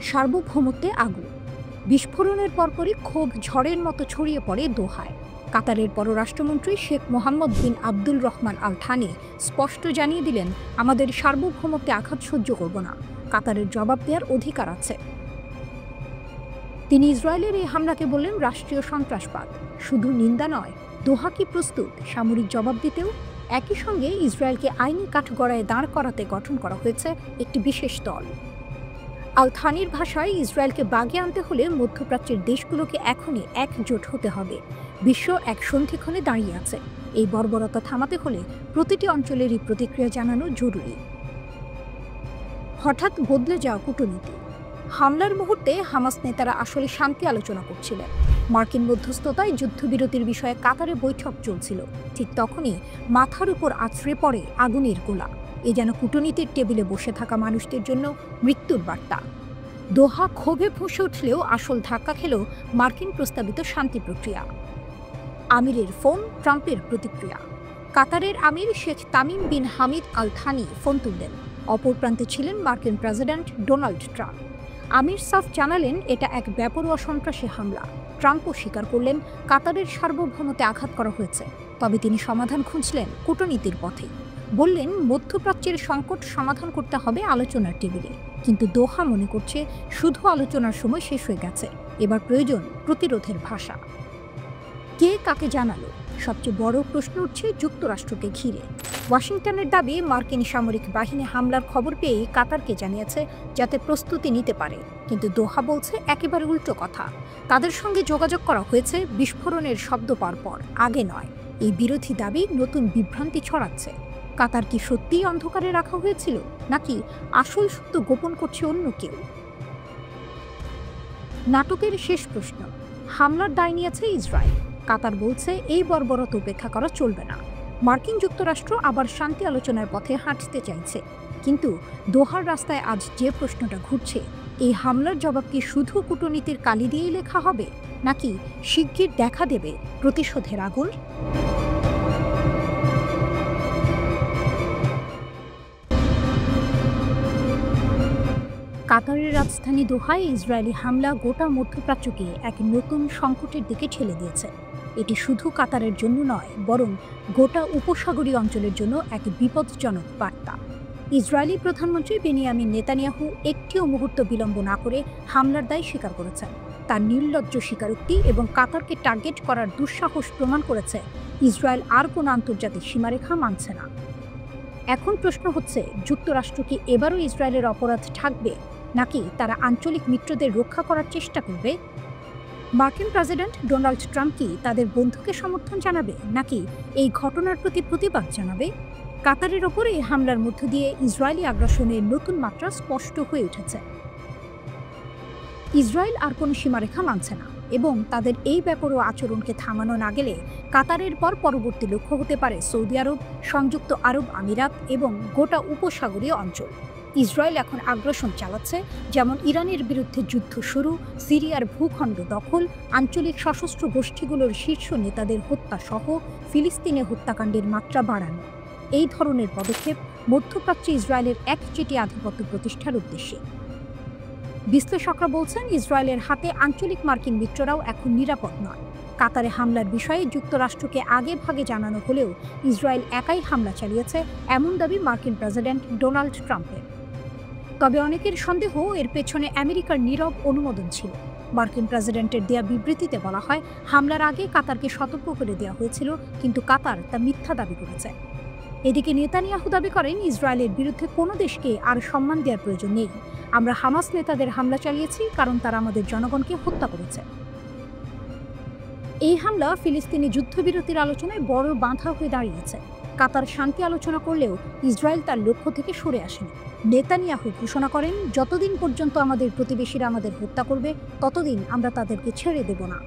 সার্বভৌমত্বে আগুন। বিস্ফোরণের পরপরই ক্ষোভ ঝড়ের মতো ছড়িয়ে পড়ে দোহায়। কাতারের পররাষ্ট্রমন্ত্রী শেখ মোহাম্মদ বিন আব্দুল রহমান আল থানি স্পষ্ট জানিয়ে দিলেন, আমাদের সার্বভৌমত্বে আঘাত সহ্য করব না, কাতারের জবাব দেওয়ার অধিকার আছে। তিনি ইসরায়েলের এই হামলাকে বললেন রাষ্ট্রীয় সন্ত্রাসবাদ। শুধু নিন্দা নয়, দোহা কি প্রস্তুত সামরিক জবাব দিতেও? একই সঙ্গে ইসরায়েলকে আইনি কাঠগড়ায় দাঁড় করাতে গঠন করা হয়েছে একটি বিশেষ দল। আল থানির ভাষায়, ইসরায়েলকে বাগে আনতে হলে মধ্যপ্রাচ্যের দেশগুলোকে এখনই একজোট হতে হবে। বিশ্ব এক সন্ধিক্ষণে দাঁড়িয়ে আছে। এই বর্বরতা থামাতে হলে প্রতিটি অঞ্চলেরই প্রতিক্রিয়া জানানো জরুরি। হঠাৎ বদলে যাওয়া কূটনীতি। হামলার মুহূর্তে হামাস নেতারা আসলে শান্তি আলোচনা করছিলেন। মার্কিন মধ্যস্থতায় যুদ্ধবিরতির বিষয়ে কাতারে বৈঠক চলছিল। ঠিক তখনই মাথার উপর আছড়ে পড়ে আগুনের গোলা। এ যেন কূটনীতির টেবিলে বসে থাকা মানুষদের জন্য মৃত্যুর বার্তা। দোহা ক্ষোভে ফুঁসে উঠলেও আসল ধাক্কা খেল মার্কিন প্রস্তাবিত শান্তি প্রক্রিয়া। আমিরের ফোন, ট্রাম্পের প্রতিক্রিয়া। কাতারের আমির শেখ তামিম বিন হামিদ আল থানি ফোন তুললেন। অপর প্রান্তে ছিলেন মার্কিন প্রেসিডেন্ট ডোনাল্ড ট্রাম্প। আমির সাফ জানালেন এটা এক বেপরোয়া সন্ত্রাসী হামলা। ট্রাম্পও স্বীকার করলেন কাতারের সার্বভৌমত্বে আঘাত করা হয়েছে, তবে তিনি সমাধান খুঁজলেন কূটনীতির পথে। বললেন মধ্যপ্রাচ্যের সংকট সমাধান করতে হবে আলোচনার টেবিলে, কিন্তু দোহা মনে করছে শুধু আলোচনার সময় শেষ হয়ে গেছে, এবার প্রয়োজন প্রতিরোধের ভাষা। কে কাকে জানালো? সবচেয়ে বড় প্রশ্ন উঠছে যুক্তরাষ্ট্রকে ঘিরে। ওয়াশিংটনের দাবি মার্কিন সামরিক বাহিনী হামলার খবর পেয়েই কাতারকে জানিয়েছে যাতে প্রস্তুতি নিতে পারে, কিন্তু দোহা বলছে একেবারে উল্টো কথা। তাদের সঙ্গে যোগাযোগ করা হয়েছে বিস্ফোরণের শব্দ পাওয়ার পর, আগে নয়। এই বিরোধী দাবি নতুন বিভ্রান্তি ছড়াচ্ছে। কাতার কি সত্যিই অন্ধকারে রাখা হয়েছিল, নাকি আসল সত্য গোপন করছে অন্য কেউ? নাটকের শেষ প্রশ্ন। হামলার দায় নিয়েছে ইসরায়েল। কাতার বলছে এই বর্বরতা উপেক্ষা করা চলবে না। মার্কিন যুক্তরাষ্ট্র আবার শান্তি আলোচনার পথে হাঁটতে চাইছে, কিন্তু দোহার রাস্তায় আজ যে প্রশ্নটা ঘুরছে, এই হামলার জবাব কি শুধু কূটনীতির কালি দিয়েই লেখা হবে, নাকি শিগগির দেখা দেবে প্রতিশোধের আগুন? কাতারের রাজধানী দোহায় ইসরায়েলি হামলা গোটা মধ্যপ্রাচ্যকে এক নতুন সংকটের দিকে ঠেলে দিয়েছে। এটি শুধু কাতারের জন্য নয়, বরং গোটা উপসাগরীয় অঞ্চলের জন্য এক বিপজ্জনক বার্তা। ইসরায়েলি প্রধানমন্ত্রী বেনিয়ামিন নেতানিয়াহু একটিও মুহূর্ত বিলম্ব না করে হামলার দায় স্বীকার করেছেন। তার নির্লজ্জ স্বীকারোক্তি এবং কাতারকে টার্গেট করার দুঃসাহস প্রমাণ করেছে ইসরায়েল আর কোনো আন্তর্জাতিক সীমারেখা মানছে না। এখন প্রশ্ন হচ্ছে, যুক্তরাষ্ট্র কি এবারও ইসরায়েলের অপরাধ ঢাকবে, নাকি তারা আঞ্চলিক মিত্রদের রক্ষা করার চেষ্টা করবে? মার্কিন প্রেসিডেন্ট ডোনাল্ড ট্রাম্প কি তাদের বন্ধুকে সমর্থন জানাবে, নাকি এই ঘটনার প্রতি প্রতিবাদ জানাবে? কাতারের ওপর এই হামলার মধ্য দিয়ে ইসরায়েলি আগ্রাসনের নতুন মাত্রা স্পষ্ট হয়ে উঠেছে। ইসরায়েল আর কোনো সীমারেখা মানছে না, এবং তাদের এই বেপরোয়া আচরণকে থামানো না গেলে কাতারের পর পরবর্তী লক্ষ্য হতে পারে সৌদি আরব, সংযুক্ত আরব আমিরাত এবং গোটা উপসাগরীয় অঞ্চল। ইসরায়েল এখন আগ্রাসন চালাচ্ছে, যেমন ইরানের বিরুদ্ধে যুদ্ধ শুরু, সিরিয়ার ভূখণ্ড দখল, আঞ্চলিক সশস্ত্র গোষ্ঠীগুলোর শীর্ষ নেতাদের হত্যা সহ ফিলিস্তিনে হত্যাকাণ্ডের মাত্রা বাড়ানো। এই ধরনের পদক্ষেপ মধ্যপ্রাচ্যে ইসরায়েলের একচেটি আধিপত্য প্রতিষ্ঠার উদ্দেশ্যে। বিশ্লেষকরা বলছেন ইসরায়েলের হাতে আঞ্চলিক মার্কিন মিত্ররাও এখন নিরাপদ নয়। কাতারে হামলার বিষয়ে যুক্তরাষ্ট্রকে আগে ভাগে জানানো হলেও ইসরায়েল একাই হামলা চালিয়েছে এমন দাবি মার্কিন প্রেসিডেন্ট ডোনাল্ড ট্রাম্পের। তবে অনেকের সন্দেহ এর পেছনে আমেরিকার নীরব অনুমোদন ছিল। মার্কিন প্রেসিডেন্টের দেয়া বিবৃতিতে বলা হয়, হামলার আগে কাতারকে সতর্ক করে দেওয়া হয়েছিল, কিন্তু কাতার তা মিথ্যা দাবি করেছে। এদিকে নেতানিয়াহু দাবি করেন ইসরায়েলের বিরুদ্ধে কোনো দেশকে আর সম্মান দেওয়ার প্রয়োজন নেই। আমরা হামাস নেতাদের হামলা চালিয়েছি কারণ তারা আমাদের জনগণকে হত্যা করেছে। এই হামলা ফিলিস্তিনি যুদ্ধবিরতির আলোচনায় বড় বাধা হয়ে দাঁড়িয়েছে। কাতার শান্তি আলোচনা করলেও ইসরায়েল তার লক্ষ্য থেকে সরে আসেনি। নেতানিয়াহু ঘোষণা করেন, যতদিন পর্যন্ত আমাদের প্রতিবেশীরা আমাদের হত্যা করবে, ততদিন আমরা তাদেরকে ছেড়ে দেব না।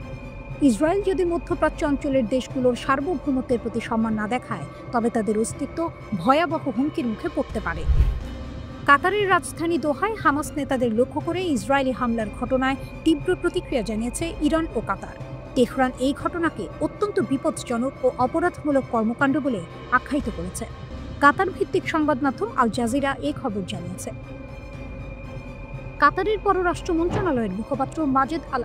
ইসরায়েল যদি মধ্যপ্রাচ্য অঞ্চলের দেশগুলোর সার্বভৌমত্বের প্রতি সম্মান না দেখায়, তবে তাদের অস্তিত্ব ভয়াবহ হুমকির মুখে পড়তে পারে। কাতারের রাজধানী দোহায় হামাস নেতাদের লক্ষ্য করে ইসরায়েলি হামলার ঘটনায় তীব্র প্রতিক্রিয়া জানিয়েছে ইরান ও কাতার। তেহরান এই ঘটনাকে অত্যন্ত বিপজ্জনক ও অপরাধমূলক কর্মকাণ্ড বলে আখ্যায়িত করেছে। কাতার ভিত্তিক সংবাদ মাধ্যম আল জাজিরা এই খবর জানিয়েছে। কাতারের পররাষ্ট্র মন্ত্রণালয়ের মুখপাত্র মাজেদ আল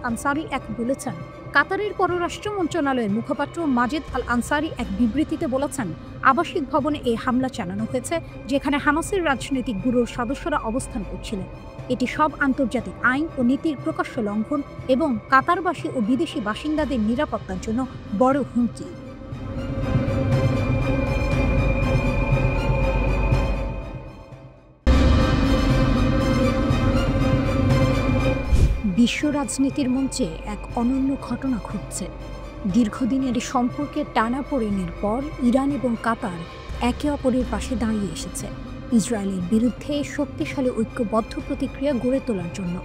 আনসারি এক বিবৃতিতে বলেছেন, আবাসিক ভবনে এই হামলা চালানো হয়েছে, যেখানে হামাসের রাজনৈতিক ব্যুরোর সদস্যরা অবস্থান করছিলেন। এটি সব আন্তর্জাতিক আইন ও নীতির প্রকাশ্য লঙ্ঘন এবং কাতারবাসী ও বিদেশি বাসিন্দাদের নিরাপত্তার জন্য বড় হুমকি। বিশ্ব রাজনীতির মঞ্চে এক অনন্য ঘটনা ঘটছে। দীর্ঘদিনের সম্পর্কের টানাপোড়েনের পর ইরান এবং কাতার একে অপরের পাশে দাঁড়িয়ে এসেছে ইসরায়েলের বিরুদ্ধে শক্তিশালী ঐক্যবদ্ধ প্রতিক্রিয়া গড়ে তোলার জন্য।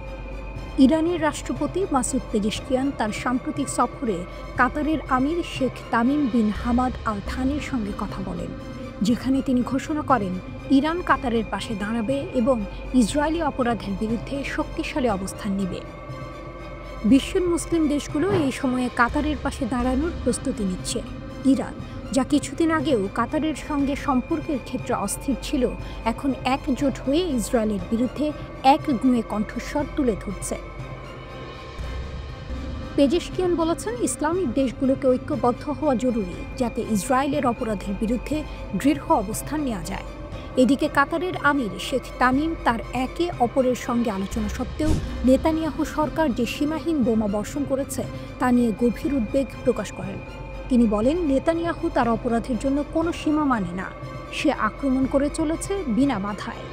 ইরানের রাষ্ট্রপতি মাসুদ পেজেশকিয়ান তার সাম্প্রতিক সফরে কাতারের আমির Sheikh Tamim bin Hamad Al থানির সঙ্গে কথা বলেন, যেখানে তিনি ঘোষণা করেন ইরান কাতারের পাশে দাঁড়াবে এবং ইসরায়েলি অপরাধের বিরুদ্ধে শক্তিশালী অবস্থান নেবে। বিশ্বের মুসলিম দেশগুলো এই সময়ে কাতারের পাশে দাঁড়ানোর প্রস্তুতি নিচ্ছে। ইরান, যা কিছুদিন আগেও কাতারের সঙ্গে সম্পর্কের ক্ষেত্রে অস্থির ছিল, এখন একজোট হয়ে ইসরায়েলের বিরুদ্ধে এক গুঁয়ে কণ্ঠস্বর তুলে ধরছে। পেজেশকিয়ান বলেছেন, ইসলামিক দেশগুলোকে ঐক্যবদ্ধ হওয়া জরুরি, যাতে ইসরায়েলের অপরাধের বিরুদ্ধে দৃঢ় অবস্থান নেওয়া যায়। এদিকে কাতারের আমির শেখ তামিম তার একে অপরের সঙ্গে আলোচনা সত্ত্বেও নেতানিয়াহু সরকার যে সীমাহীন বোমা বর্ষণ করেছে তা নিয়ে গভীর উদ্বেগ প্রকাশ করেন। তিনি বলেন, নেতানিয়াহু তার অপরাধের জন্য কোনো সীমা মানে না, সে আক্রমণ করে চলেছে বিনা বাধায়।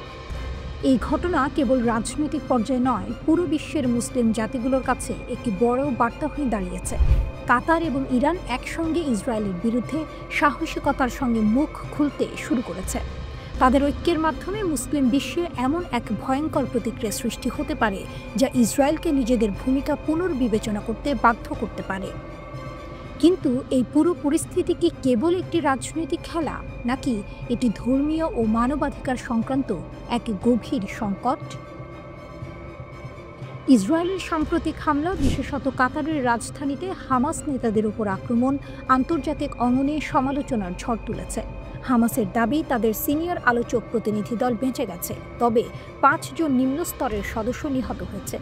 এই ঘটনা কেবল রাজনৈতিক পর্যায়ে নয়, পুরো বিশ্বের মুসলিম জাতিগুলোর কাছে একটি বড় বার্তা হয়ে দাঁড়িয়েছে। কাতার এবং ইরান একসঙ্গে ইসরায়েলের বিরুদ্ধে সাহসিকতার সঙ্গে মুখ খুলতে শুরু করেছে। তাদের ঐক্যের মাধ্যমে মুসলিম বিশ্বে এমন এক ভয়ঙ্কর প্রতিক্রিয়া সৃষ্টি হতে পারে যা ইসরায়েলকে নিজেদের ভূমিকা পুনর্বিবেচনা করতে বাধ্য করতে পারে। কিন্তু এই পুরো পরিস্থিতি কি কেবল একটি রাজনৈতিক খেলা, নাকি এটি ধর্মীয় ও মানবাধিকার সংক্রান্ত এক গভীর সংকট? ইসরায়েলের সাম্প্রতিক হামলা, বিশেষত কাতারের রাজধানীতে হামাস নেতাদের উপর আক্রমণ, আন্তর্জাতিক অঙ্গনে সমালোচনার ঝড় তুলেছে। হামাসের দাবি, তাদের সিনিয়র আলোচক প্রতিনিধি দল বেঁচে গেছে, তবে 5 জন নিম্ন স্তরের সদস্য নিহত হয়েছে।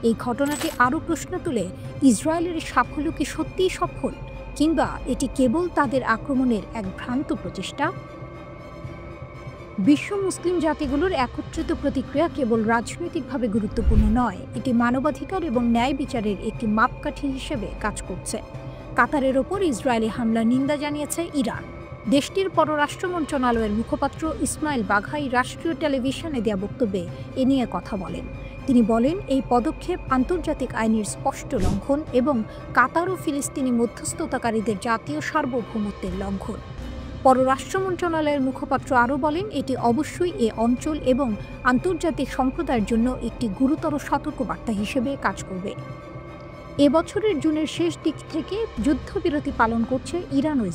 এই ঘটনাটি আরও প্রশ্ন তুলে, ইসরায়েলের সাফল্য কি সত্যিই সফল, কিংবা এটি কেবল তাদের আক্রমণের এক ভ্রান্ত প্রচেষ্টা? বিশ্ব মুসলিম জাতিগুলোর একত্রিত প্রতিক্রিয়া কেবল রাজনৈতিকভাবে গুরুত্বপূর্ণ নয়, এটি মানবাধিকার এবং ন্যায় বিচারের একটি মাপকাঠি হিসেবে কাজ করছে। কাতারের ওপর ইসরায়েলি হামলার নিন্দা জানিয়েছে ইরান। দেশটির পররাষ্ট্র মন্ত্রণালয়ের মুখপাত্র ইসমাইল বাঘাই রাষ্ট্রীয় টেলিভিশনে দেয়া বক্তব্যে এ নিয়ে কথা বলেন। তিনি বলেন, এই পদক্ষেপ আন্তর্জাতিক আইনের স্পষ্ট লঙ্ঘন এবং কাতার ও ফিলিস্তিনি মধ্যস্থতাকারীদের জাতীয় সার্বভৌমত্বের লঙ্ঘন। পররাষ্ট্র মন্ত্রণালয়ের মুখপাত্র আরও বলেন, এটি অবশ্যই এ অঞ্চল এবং আন্তর্জাতিক সম্প্রদায়ের জন্য একটি গুরুতর সতর্কবার্তা হিসেবে কাজ করবে। এবছরের জুনের শেষ দিক থেকে যুদ্ধবিরতি পালন করছে ইরান ও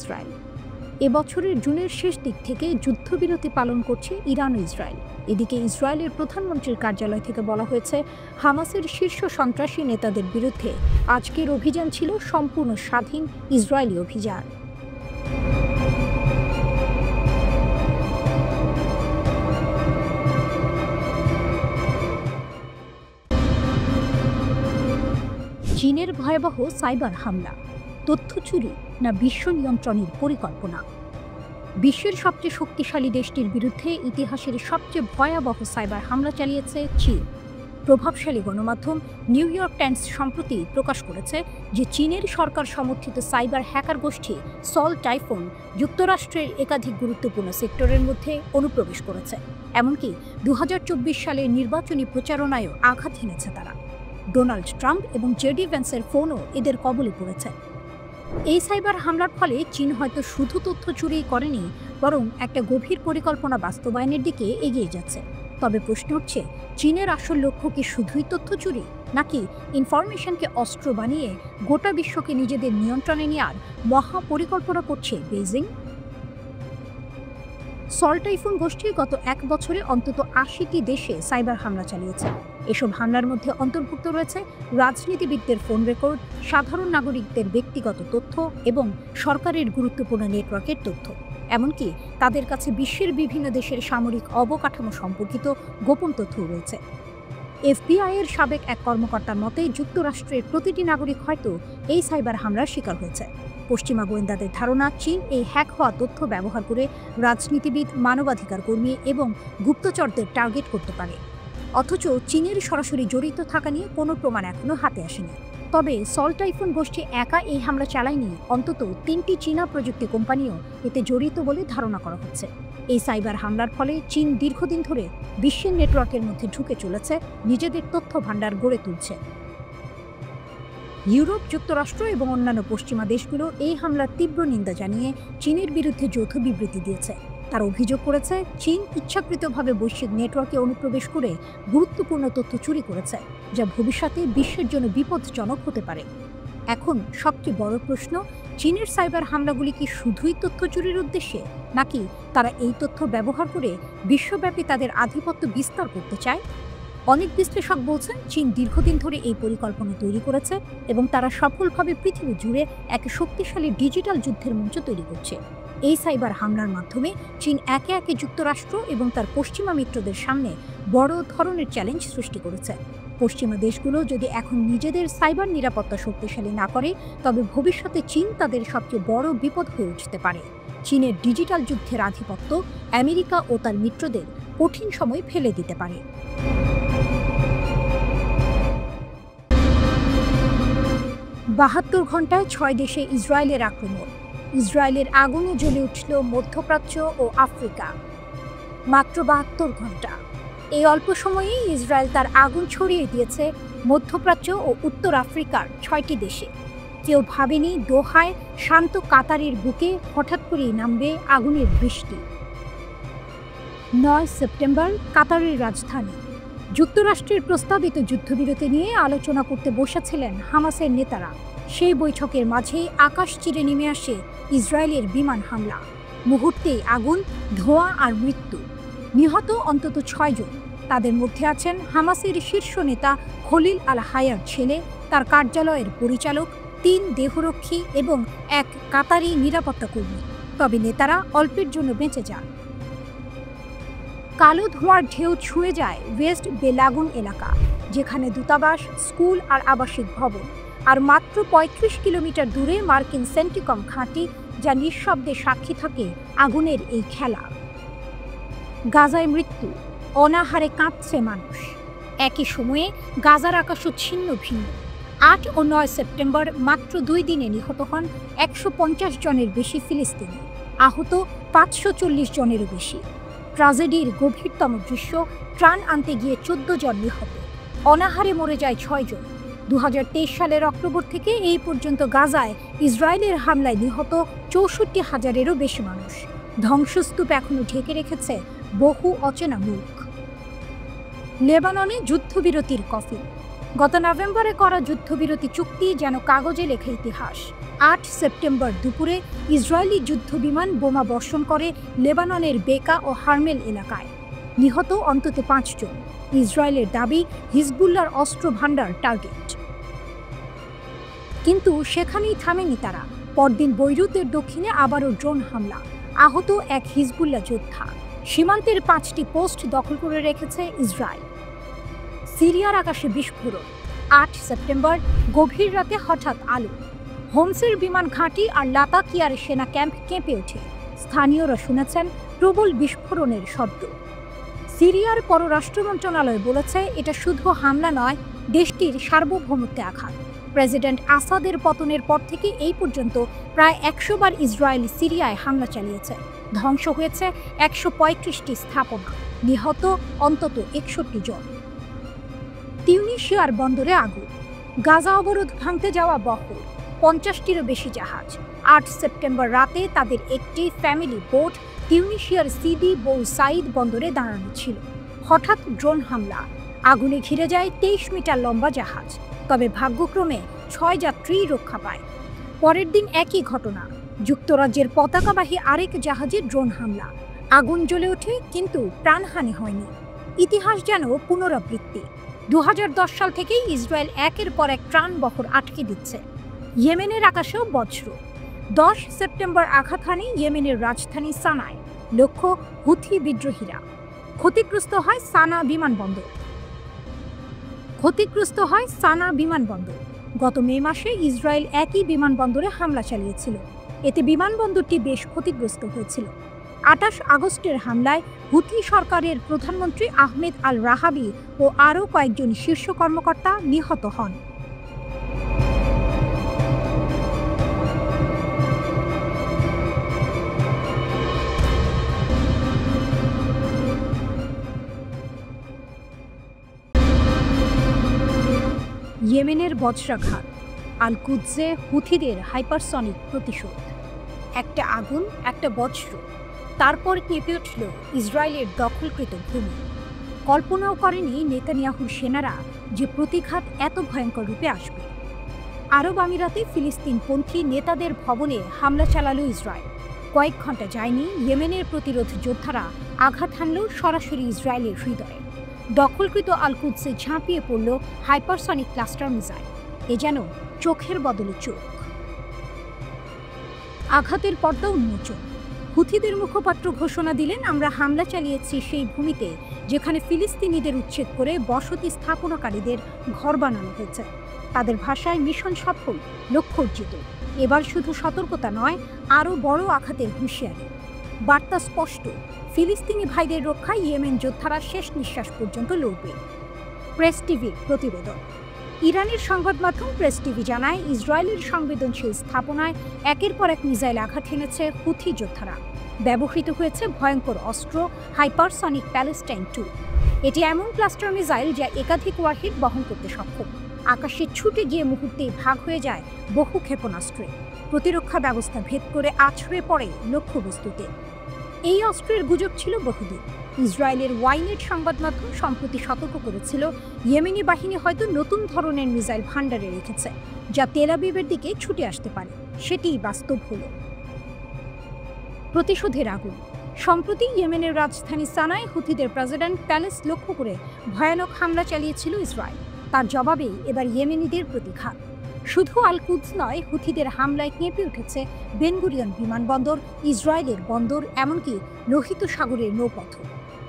ইসরায়েল। এদিকে ইসরায়েলের প্রধানমন্ত্রীর কার্যালয় থেকে বলা হয়েছে, হামাসের শীর্ষ সন্ত্রাসী নেতাদের বিরুদ্ধে আজকের অভিযান ছিল সম্পূর্ণ স্বাধীন ইসরায়েলি অভিযান। চীনের ভয়াবহ সাইবার হামলা, তথ্য চুরি না বিশ্ব নিয়ন্ত্রণের পরিকল্পনা? বিশ্বের সবচেয়ে শক্তিশালী দেশটির বিরুদ্ধে ইতিহাসের সবচেয়ে ভয়াবহ সাইবার হামলা চালিয়েছে চীন। প্রভাবশালী গণমাধ্যম নিউ ইয়র্ক টাইমস সম্প্রতি প্রকাশ করেছে যে চীনের সরকার সমর্থিত সাইবার হ্যাকার গোষ্ঠী সল্ট টাইফুন যুক্তরাষ্ট্রের একাধিক গুরুত্বপূর্ণ সেক্টরের মধ্যে অনুপ্রবেশ করেছে। এমনকি 2024 সালের নির্বাচনী প্রচারণায়ও আঘাত হেনেছে তারা। ডোনাল্ড ট্রাম্প এবং জেডি ভ্যান্সের ফোনও এদের কবলে পড়েছে। এই সাইবার হামলার ফলে চীন হয়তো শুধু তথ্য চুরি করেনি, বরং একটা গভীর পরিকল্পনা বাস্তবায়নের দিকে এগিয়ে যাচ্ছে। তবে প্রশ্ন উঠছে, চীনের আসল লক্ষ্য কি শুধুই তথ্য চুরি, নাকি ইনফরমেশনকে অস্ত্র বানিয়ে গোটা বিশ্বকে নিজেদের নিয়ন্ত্রণে নেওয়ার মহা পরিকল্পনা করছে বেইজিং? সল্ট টাইফুন গোষ্ঠী গত 1 বছরে অন্তত 80টি দেশে সাইবার হামলা চালিয়েছে। এসব হামলার মধ্যে অন্তর্ভুক্ত রয়েছে রাজনীতিবিদদের ফোন রেকর্ড, সাধারণ নাগরিকদের ব্যক্তিগত তথ্য এবং সরকারের গুরুত্বপূর্ণ নেটওয়ার্কের তথ্য। এমনকি তাদের কাছে বিশ্বের বিভিন্ন দেশের সামরিক অবকাঠামো সম্পর্কিত গোপন তথ্য রয়েছে। এফবিআইয়ের সাবেক এক কর্মকর্তার মতে, যুক্তরাষ্ট্রের প্রতিটি নাগরিক হয়তো এই সাইবার হামলার শিকার হয়েছে। পশ্চিমা গোয়েন্দাদের ধারণা, চীন এই হ্যাক হওয়া তথ্য ব্যবহার করে রাজনীতিবিদ, মানবাধিকার কর্মী এবং গুপ্তচরদের টার্গেট করতে পারে। অথচ চীনের সরাসরি জড়িত থাকা নিয়ে কোনো প্রমাণ এখনও হাতে আসেনি। তবে সল্ট টাইফুন গোষ্ঠী একা এই হামলা চালায়নি, অন্তত 3টি চীনা প্রযুক্তি কোম্পানিও এতে জড়িত বলে ধারণা করা হচ্ছে। এই সাইবার হামলার ফলে চীন দীর্ঘদিন ধরে বিশ্বের নেটওয়ার্কের মধ্যে ঢুকে চলেছে, নিজেদের তথ্য ভাণ্ডার গড়ে তুলছে। ইউরোপ, যুক্তরাষ্ট্র এবং অন্যান্য পশ্চিমা দেশগুলো এই হামলার তীব্র নিন্দা জানিয়ে চীনের বিরুদ্ধে যৌথ বিবৃতি দিয়েছে। তার অভিযোগ করেছে চীন ইচ্ছাকৃতভাবে বৈশ্বিক নেটওয়ার্কে অনুপ্রবেশ করে গুরুত্বপূর্ণ তথ্য চুরি করেছে, যা ভবিষ্যতে বিশ্বের জন্য বিপজ্জনক হতে পারে। এখন সবচেয়ে বড় প্রশ্ন, চীনের সাইবার হামলাগুলি কি শুধুই তথ্য চুরির উদ্দেশ্যে, নাকি তারা এই তথ্য ব্যবহার করে বিশ্বব্যাপী তাদের আধিপত্য বিস্তার করতে চায়? অনেক বিশ্লেষক বলছেন চীন দীর্ঘদিন ধরে এই পরিকল্পনা তৈরি করেছে এবং তারা সফলভাবে পৃথিবী জুড়ে এক শক্তিশালী ডিজিটাল যুদ্ধের মঞ্চ তৈরি করছে। এই সাইবার হামলার মাধ্যমে চীন একে একে যুক্তরাষ্ট্র এবং তার পশ্চিমা মিত্রদের সামনে বড় ধরনের চ্যালেঞ্জ সৃষ্টি করেছে। পশ্চিমা দেশগুলো যদি এখন নিজেদের সাইবার নিরাপত্তা শক্তিশালী না করে, তবে ভবিষ্যতে চীন তাদের সবচেয়ে বড় বিপদ হয়ে উঠতে পারে। চীনের ডিজিটাল যুদ্ধের আধিপত্য আমেরিকা ও তার মিত্রদের কঠিন সময় ফেলে দিতে পারে। 72 ঘন্টায় 6 দেশে ইসরায়েলের আক্রমণ। ইসরায়েলের আগুনে জ্বলে উঠল মধ্যপ্রাচ্য ও আফ্রিকা। মাত্র 72 ঘন্টা। এই অল্প সময়েই ইসরায়েল তার আগুন ছড়িয়ে দিয়েছে মধ্যপ্রাচ্য ও উত্তর আফ্রিকার 6টি দেশে। কেউ ভাবেনি দোহায় শান্ত কাতারের বুকে হঠাৎ করেই নামবে আগুনের বৃষ্টি। 9 সেপ্টেম্বর কাতারের রাজধানী। যুক্তরাষ্ট্রের প্রস্তাবিত যুদ্ধবিরতি নিয়ে আলোচনা করতে বসেছিলেন হামাসের নেতারা। সেই বৈঠকের মাঝেই আকাশ চিরে নেমে আসে ইসরায়েলের বিমান হামলা। মুহূর্তেই আগুন, ধোঁয়া আর মৃত্যু। নিহত অন্তত 6 জন। তাদের মধ্যে আছেন হামাসের শীর্ষ নেতা খলিল আল হায়ার ছেলে, তার কার্যালয়ের পরিচালক, 3 দেহরক্ষী এবং 1 কাতারি নিরাপত্তা কর্মী। তবে নেতারা অল্পের জন্য বেঁচে যান। কালো ধোঁয়ার ঢেউ ছুঁয়ে যায় ওয়েস্ট বেলাগুন এলাকা, যেখানে দূতাবাস, স্কুল আর আবাসিক ভবন। আর মাত্র 35 কিলোমিটার দূরে মার্কিন সেন্টিকম ঘাঁটি, যা নিঃশব্দে সাক্ষী থাকে আগুনের এই খেলা। গাজায় মৃত্যু, অনাহারে কাঁপছে মানুষ। একই সময়ে গাজার আকাশও ছিন্ন ভিন্ন। 8 ও 9 সেপ্টেম্বর মাত্র 2 দিনে নিহত হন 150 জনের বেশি ফিলিস্তিনি, আহত 540 জনেরও বেশি। ট্র্যাজেডির গভীরতম দৃশ্য, ত্রাণ আনতে গিয়ে 14 জন নিহত, অনাহারে মরে যায় 6 জন। 2023 সালের অক্টোবর থেকে এই পর্যন্ত গাজায় ইসরায়েলের হামলায় নিহত 64,000-এরও বেশি মানুষ। ধ্বংসস্তূপ এখনো ঢেকে রেখেছে বহু অচেনা মুখ। লেবাননে যুদ্ধবিরতির কফিন। গত নভেম্বরে করা যুদ্ধবিরতি চুক্তি যেন কাগজে লেখা ইতিহাস। 8 সেপ্টেম্বর দুপুরে ইসরায়েলি যুদ্ধবিমান বোমা বর্ষণ করে লেবাননের বেকা ও হারমেল এলাকায়। নিহত অন্তত 5 জন। ইসরায়েলের দাবি হিজবুল্লাহর অস্ত্র ভাণ্ডার টার্গেট। কিন্তু সেখানেই থামেনি তারা। পরদিন বৈরুতের দক্ষিণে আবারও ড্রোন হামলা, আহত 1 হিজবুল্লাহ যোদ্ধা। সীমান্তের 5টি পোস্ট দখল করে রেখেছে ইসরায়েল। সিরিয়ার আকাশে বিস্ফোরণ। 8 সেপ্টেম্বর গভীর রাতে হঠাৎ আলো। হোমসের বিমান ঘাঁটি আর লাতাকিয়ার সেনা ক্যাম্প কেঁপে ওঠে। স্থানীয়রা শুনেছেন প্রবল বিস্ফোরণের শব্দ। সিরিয়ার পররাষ্ট্র মন্ত্রণালয় বলেছে এটা শুধু হামলা নয়, দেশটির সার্বভৌমত্বে আঘাত। প্রেসিডেন্ট আসাদের পতনের পর থেকে এই পর্যন্ত প্রায় 100 বার ইসরায়েল সিরিয়ায় হামলা চালিয়েছে। ধ্বংস হয়েছে 135টি স্থাপনা, নিহত অন্তত 61 জন। তিউনিসিয়ার বন্দরে আগুন। গাজা অবরোধ ভাঙতে যাওয়া বহর, 50টিরও বেশি জাহাজ। 8 সেপ্টেম্বর রাতে তাদের একটি ফ্যামিলি বোট তিউনিসিয়ার সিদি বৌ সাইদ বন্দরে দাঁড়ানো ছিল। হঠাৎ ড্রোন হামলা, আগুনে ঘিরে যায় 23 মিটার লম্বা জাহাজ। তবে ভাগ্যক্রমে 6 যাত্রী রক্ষা পায়। পরের দিন একই ঘটনা, যুক্তরাজ্যের পতাকাবাহী আরেক জাহাজে ড্রোন হামলা। আগুন জ্বলে ওঠে, কিন্তু প্রাণহানি হয়নি। ইতিহাস যেন পুনরাবৃত্তি। 2010 সাল থেকেই ইসরায়েল একের পর এক ত্রাণবহর আটকে দিচ্ছে। ইয়েমেনের আকাশেও বজ্র। 10 সেপ্টেম্বর আঘাত হানে ইয়েমেনের রাজধানী সানায়। লক্ষ্য হুথি বিদ্রোহীরা। ক্ষতিগ্রস্ত হয় সানা বিমানবন্দর। গত মে মাসে ইসরায়েল একই বিমানবন্দরে হামলা চালিয়েছিল। এতে বিমানবন্দরটি বেশ ক্ষতিগ্রস্ত হয়েছিল। 28 আগস্টের হামলায় হুথি সরকারের প্রধানমন্ত্রী আহমেদ আল রাহাবি ও আরও কয়েকজন শীর্ষ কর্মকর্তা নিহত হন। ইয়েমেনের বজ্রাঘাত, আল কুদসে হুথিদের হাইপারসনিক প্রতিশোধ। একটা আগুন, একটা বজ্র, তারপর কেঁপে উঠল ইসরায়েলের দখলকৃত ভূমি। কল্পনাও করেনি নেতানিয়াহুর সেনারা যে প্রতিঘাত এত ভয়ঙ্কর রূপে আসবে। আরব আমিরাতে ফিলিস্তিনপন্থী নেতাদের ভবনে হামলা চালালো ইসরায়েল। কয়েক ঘন্টা যায়নি, ইয়েমেনের প্রতিরোধ যোদ্ধারা আঘাত হানল সরাসরি ইসরায়েলের হৃদয়ে। দখলকৃত আল কুদসে ঝাঁপিয়ে পড়ল হাইপারসনিক ক্লাস্টার মিসাইল। এ যেন চোখের বদলে চোখ। আঘাতের পর্দা উন্মোচন। হুথিদের মুখপাত্র ঘোষণা দিলেন, আমরা হামলা চালিয়েছি সেই ভূমিতে যেখানে ফিলিস্তিনিদের উচ্ছেদ করে বসতি স্থাপনাকারীদের ঘর বানানো হয়েছে। তাদের ভাষায় মিশন সফল, লক্ষ্য অর্জিত। এবার শুধু সতর্কতা নয়, আরও বড় আঘাতের হুঁশিয়ারি। বার্তা স্পষ্ট, ফিলিস্তিনি ভাইদের রক্ষায় ইয়েমেন যোদ্ধারা শেষ নিঃশ্বাস পর্যন্ত লড়বে। প্রেস টিভির প্রতিবেদন। ইরানের সংবাদ মাধ্যম প্রেস টিভি জানায়, ইসরায়েলের সংবেদনশীল স্থাপনায় একের পর এক মিসাইল আঘাত হেনেছে হুথি যোদ্ধারা। ব্যবহৃত হয়েছে ভয়ঙ্কর অস্ত্র হাইপারসনিক প্যালেস্টাইন 2। এটি এমন ক্লাস্টার মিসাইল যা একাধিক ওয়ারহেড বহন করতে সক্ষম। আকাশে ছুটে গিয়ে মুহূর্তেই ভাগ হয়ে যায় বহু ক্ষেপণাস্ত্রে। প্রতিরক্ষা ব্যবস্থা ভেদ করে আছড়ে পড়ে লক্ষ্যবস্তুতে। এই অস্ত্রের গুজব ছিল বহুদিন। ইসরায়েলের ওয়াইনেট সংবাদ মাধ্যম সম্প্রতি সতর্ক করেছিল, ইয়েমেনি বাহিনী হয়তো নতুন ধরনের মিসাইল ভান্ডারে রেখেছে, যা তেল আবিবের দিকে ছুটে আসতে পারে। সেটিই বাস্তব হল। প্রতিশোধের আগুন। সম্প্রতি ইয়েমেনের রাজধানী সানায় হুথিদের প্রেসিডেন্ট প্যালেস লক্ষ্য করে ভয়ানক হামলা চালিয়েছিল ইসরায়েল। তার জবাবেই এবার ইয়েমেনিদের প্রতিঘাত। শুধু আল কুদস নয়, হুথিদের হামলায় কেঁপে উঠেছে বেন গুরিয়ন বিমানবন্দর, ইসরায়েলের বন্দর, এমনকি লোহিত সাগরের নৌপথ।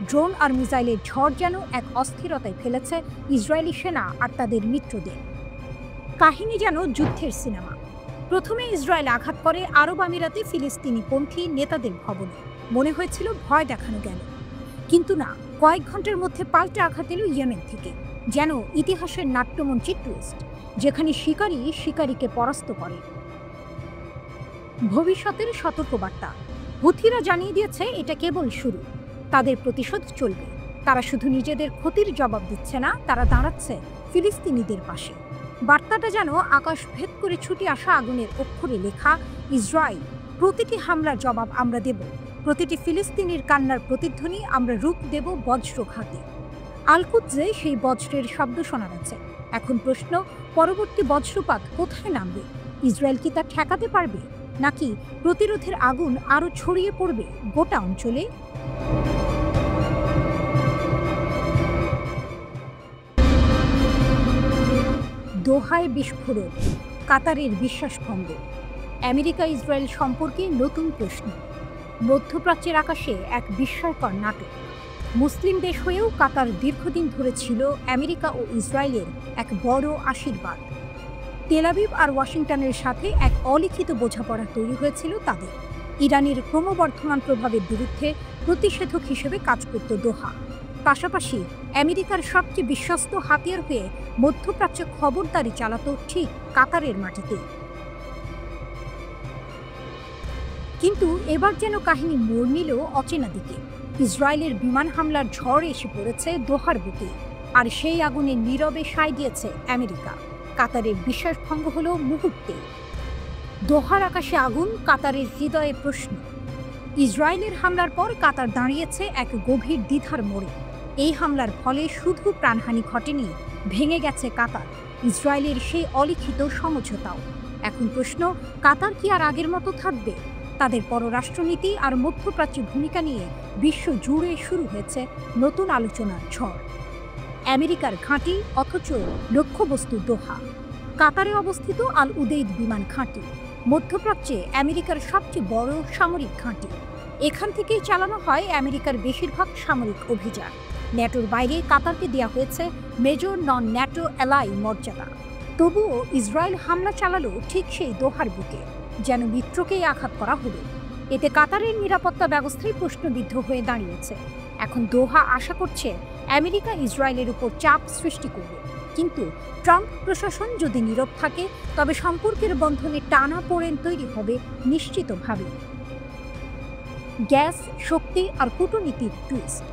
ড্রোন আর মিসাইলের ঝড় যেন এক অস্থিরতায় ফেলেছে ইসরায়েলি সেনা আর তাদের মিত্রদের। কাহিনী যেন যুদ্ধের সিনেমা। প্রথমে ইসরায়েল আঘাত করে আরব আমিরাতে ফিলিস্তিনিপন্থী নেতাদের ভবনে। মনে হয়েছিল ভয় দেখানো গেল, কিন্তু না। কয়েক ঘন্টার মধ্যে পাল্টে আঘাত এলো ইয়েমেন থেকে। যেন ইতিহাসের নাট্যমঞ্চে টুইস্ট, যেখানে শিকারী শিকারীকে পরাস্ত করে। ভবিষ্যতের সতর্কবার্তা। হুথিরা জানিয়ে দিয়েছে এটা কেবল শুরু। তাদের প্রতিশোধ চলবে। তারা শুধু নিজেদের ক্ষতির জবাব দিচ্ছে না, তারা দাঁড়াচ্ছে ফিলিস্তিনিদের পাশে। বার্তাটা যেন আকাশ ভেদ করে ছুটে আসা আগুনের অক্ষরে লেখা, ইসরায়েল, প্রতিটি হামলার জবাব আমরা দেব। প্রতিটি ফিলিস্তিনির কান্নার প্রতিধ্বনি আমরা রূপ দেব বজ্রঘাতে। আল কুদসে সেই বজ্রের শব্দ শোনা যাচ্ছে। এখন প্রশ্ন, পরবর্তী বজ্রপাত কোথায় নামবে? ইসরায়েল কি তা ঠেকাতে পারবে, নাকি প্রতিরোধের আগুন আরও ছড়িয়ে পড়বে গোটা অঞ্চলে? দোহায় বিস্ফোরণ, কাতারের বিশ্বাসভঙ্গ। আমেরিকা ইসরায়েল সম্পর্কে নতুন প্রশ্ন। মধ্যপ্রাচ্যের আকাশে এক বিস্ময়কর নাটক। মুসলিম দেশ হয়েও কাতার দীর্ঘদিন ধরে ছিল আমেরিকা ও ইসরায়েলের এক বড় আশীর্বাদ। তেল আবিব আর ওয়াশিংটনের সাথে এক অলিখিত বোঝাপড়া তৈরি হয়েছিল তাদের। ইরানের ক্রমবর্ধমান প্রভাবের বিরুদ্ধে প্রতিষেধক হিসেবে কাজ করত দোহা। পাশাপাশি আমেরিকার সবচেয়ে বিশ্বস্ত হাতিয়ার হয়ে মধ্যপ্রাচ্যে খবরদারি চালাত ঠিক কাতারের মাটিতে। কিন্তু এবার যেন কাহিনী মোড় নিল অচেনা দিকে। ইসরায়েলের বিমান হামলার ঝড় এসে পড়েছে দোহার বুকে, আর সেই আগুনে নীরবে সায় দিয়েছে আমেরিকা। কাতারের বিশ্বাসভঙ্গ হলো মুহূর্তে। দোহার আকাশে আগুন, কাতারের হৃদয়ে প্রশ্ন। ইসরায়েলের হামলার পর কাতার দাঁড়িয়েছে এক গভীর দ্বিধার মোড়ে। এই হামলার ফলে শুধু প্রাণহানি ঘটেনি, ভেঙে গেছে কাতার, ইসরায়েলের সেই অলিখিত সমঝোতাও। এখন প্রশ্ন, কাতার কি আর আগের মতো থাকবে? তাদের পররাষ্ট্রনীতি আর মধ্যপ্রাচ্যে ভূমিকা নিয়ে বিশ্ব জুড়ে শুরু হয়েছে নতুন আলোচনার ঝড়। আমেরিকার ঘাঁটি, অথচ লক্ষ্যবস্তু দোহা। কাতারে অবস্থিত আল উদেইদ বিমান ঘাঁটি, মধ্যপ্রাচ্যে আমেরিকার সবচেয়ে বড় সামরিক ঘাঁটি। এখান থেকেই চালানো হয় আমেরিকার বেশিরভাগ সামরিক অভিযান। ন্যাটোর বাইরে কাতারকে দেওয়া হয়েছে মেজর নন ন্যাটো অ্যালাই মর্যাদা। তবুও ইসরায়েল হামলা চালালো ঠিক সেই দোহার বুকে, যেন মিত্রকেই আঘাত করা হলো। এতে কাতারের নিরাপত্তা ব্যবস্থাই প্রশ্নবিদ্ধ হয়ে দাঁড়িয়েছে। এখন দোহা আশা করছে আমেরিকা ইসরায়েলের উপর চাপ সৃষ্টি করবে, কিন্তু ট্রাম্প প্রশাসন যদি নীরব থাকে, তবে সম্পর্কের বন্ধনে টানাপোড়েন তৈরি হবে নিশ্চিতভাবে। গ্যাস, শক্তি আর কূটনীতির টুইস্ট।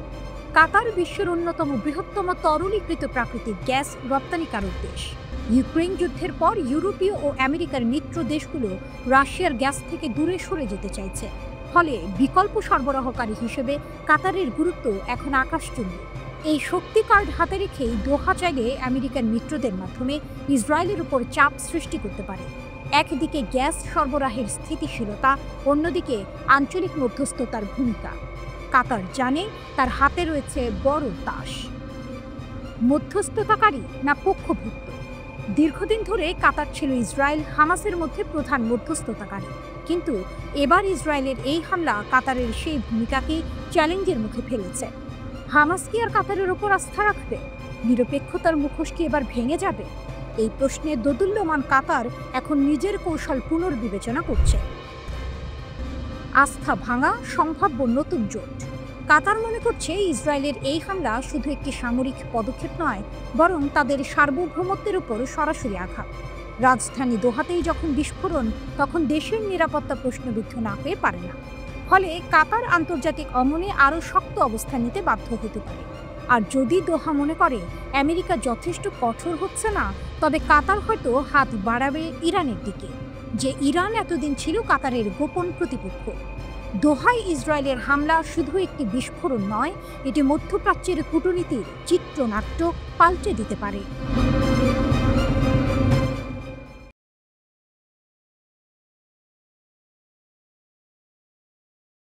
কাতার বিশ্বের অন্যতম বৃহত্তম তরলীকৃত প্রাকৃতিক গ্যাস রপ্তানিকারক দেশ। ইউক্রেন যুদ্ধের পর ইউরোপীয় ও আমেরিকার মিত্র দেশগুলো রাশিয়ার গ্যাস থেকে দূরে সরে যেতে চাইছে। ফলে বিকল্প সরবরাহকারী হিসেবে কাতারের গুরুত্ব এখন আকাশচুম্বী। এই শক্তি কার্ড হাতে রেখেই দোহা চাইলে আমেরিকান মিত্রদের মাধ্যমে ইসরায়েলের উপর চাপ সৃষ্টি করতে পারে। একদিকে গ্যাস সরবরাহের স্থিতিশীলতা, অন্যদিকে আঞ্চলিক মধ্যস্থতার ভূমিকা। কাতার জানে তার হাতে রয়েছে বড় তাস। মধ্যস্থতাকারী না পক্ষভুক্ত? দীর্ঘদিন ধরে কাতার ছিল ইসরায়েল হামাসের মধ্যে প্রধান মধ্যস্থতাকারী, কিন্তু এবার ইসরায়েলের এই হামলা কাতারের সেই ভূমিকাকে চ্যালেঞ্জের মুখে ফেলেছে। হামাস কি আর কাতারের ওপর আস্থা রাখবে? নিরপেক্ষতার মুখোশ কি এবার ভেঙে যাবে? এই প্রশ্নে দোদুল্যমান কাতার এখন নিজের কৌশল পুনর্বিবেচনা করছে। আস্থা ভাঙা, সম্ভাব্য নতুন জোট। কাতার মনে করছে ইসরায়েলের এই হামলা শুধু একটি সামরিক পদক্ষেপ নয়, বরং তাদের সার্বভৌমত্বের উপর সরাসরি আঘাত। রাজধানী দোহাতেই যখন বিস্ফোরণ, তখন দেশের নিরাপত্তা প্রশ্নবিদ্ধ না হয়ে পারে না। ফলে কাতার আন্তর্জাতিক অঙ্গনে আরও শক্ত অবস্থান নিতে বাধ্য হতে পারে। আর যদি দোহা মনে করে আমেরিকা যথেষ্ট কঠোর হচ্ছে না, তবে কাতার হয়তো হাত বাড়াবে ইরানের দিকে, যে ইরান এতদিন ছিল কাতারের গোপন প্রতিপক্ষ। দোহায় ইসরায়েলের হামলা শুধু একটি বিস্ফোরণ নয়, এটি মধ্যপ্রাচ্যের কূটনীতির চিত্রনাট্য পাল্টে দিতে পারে।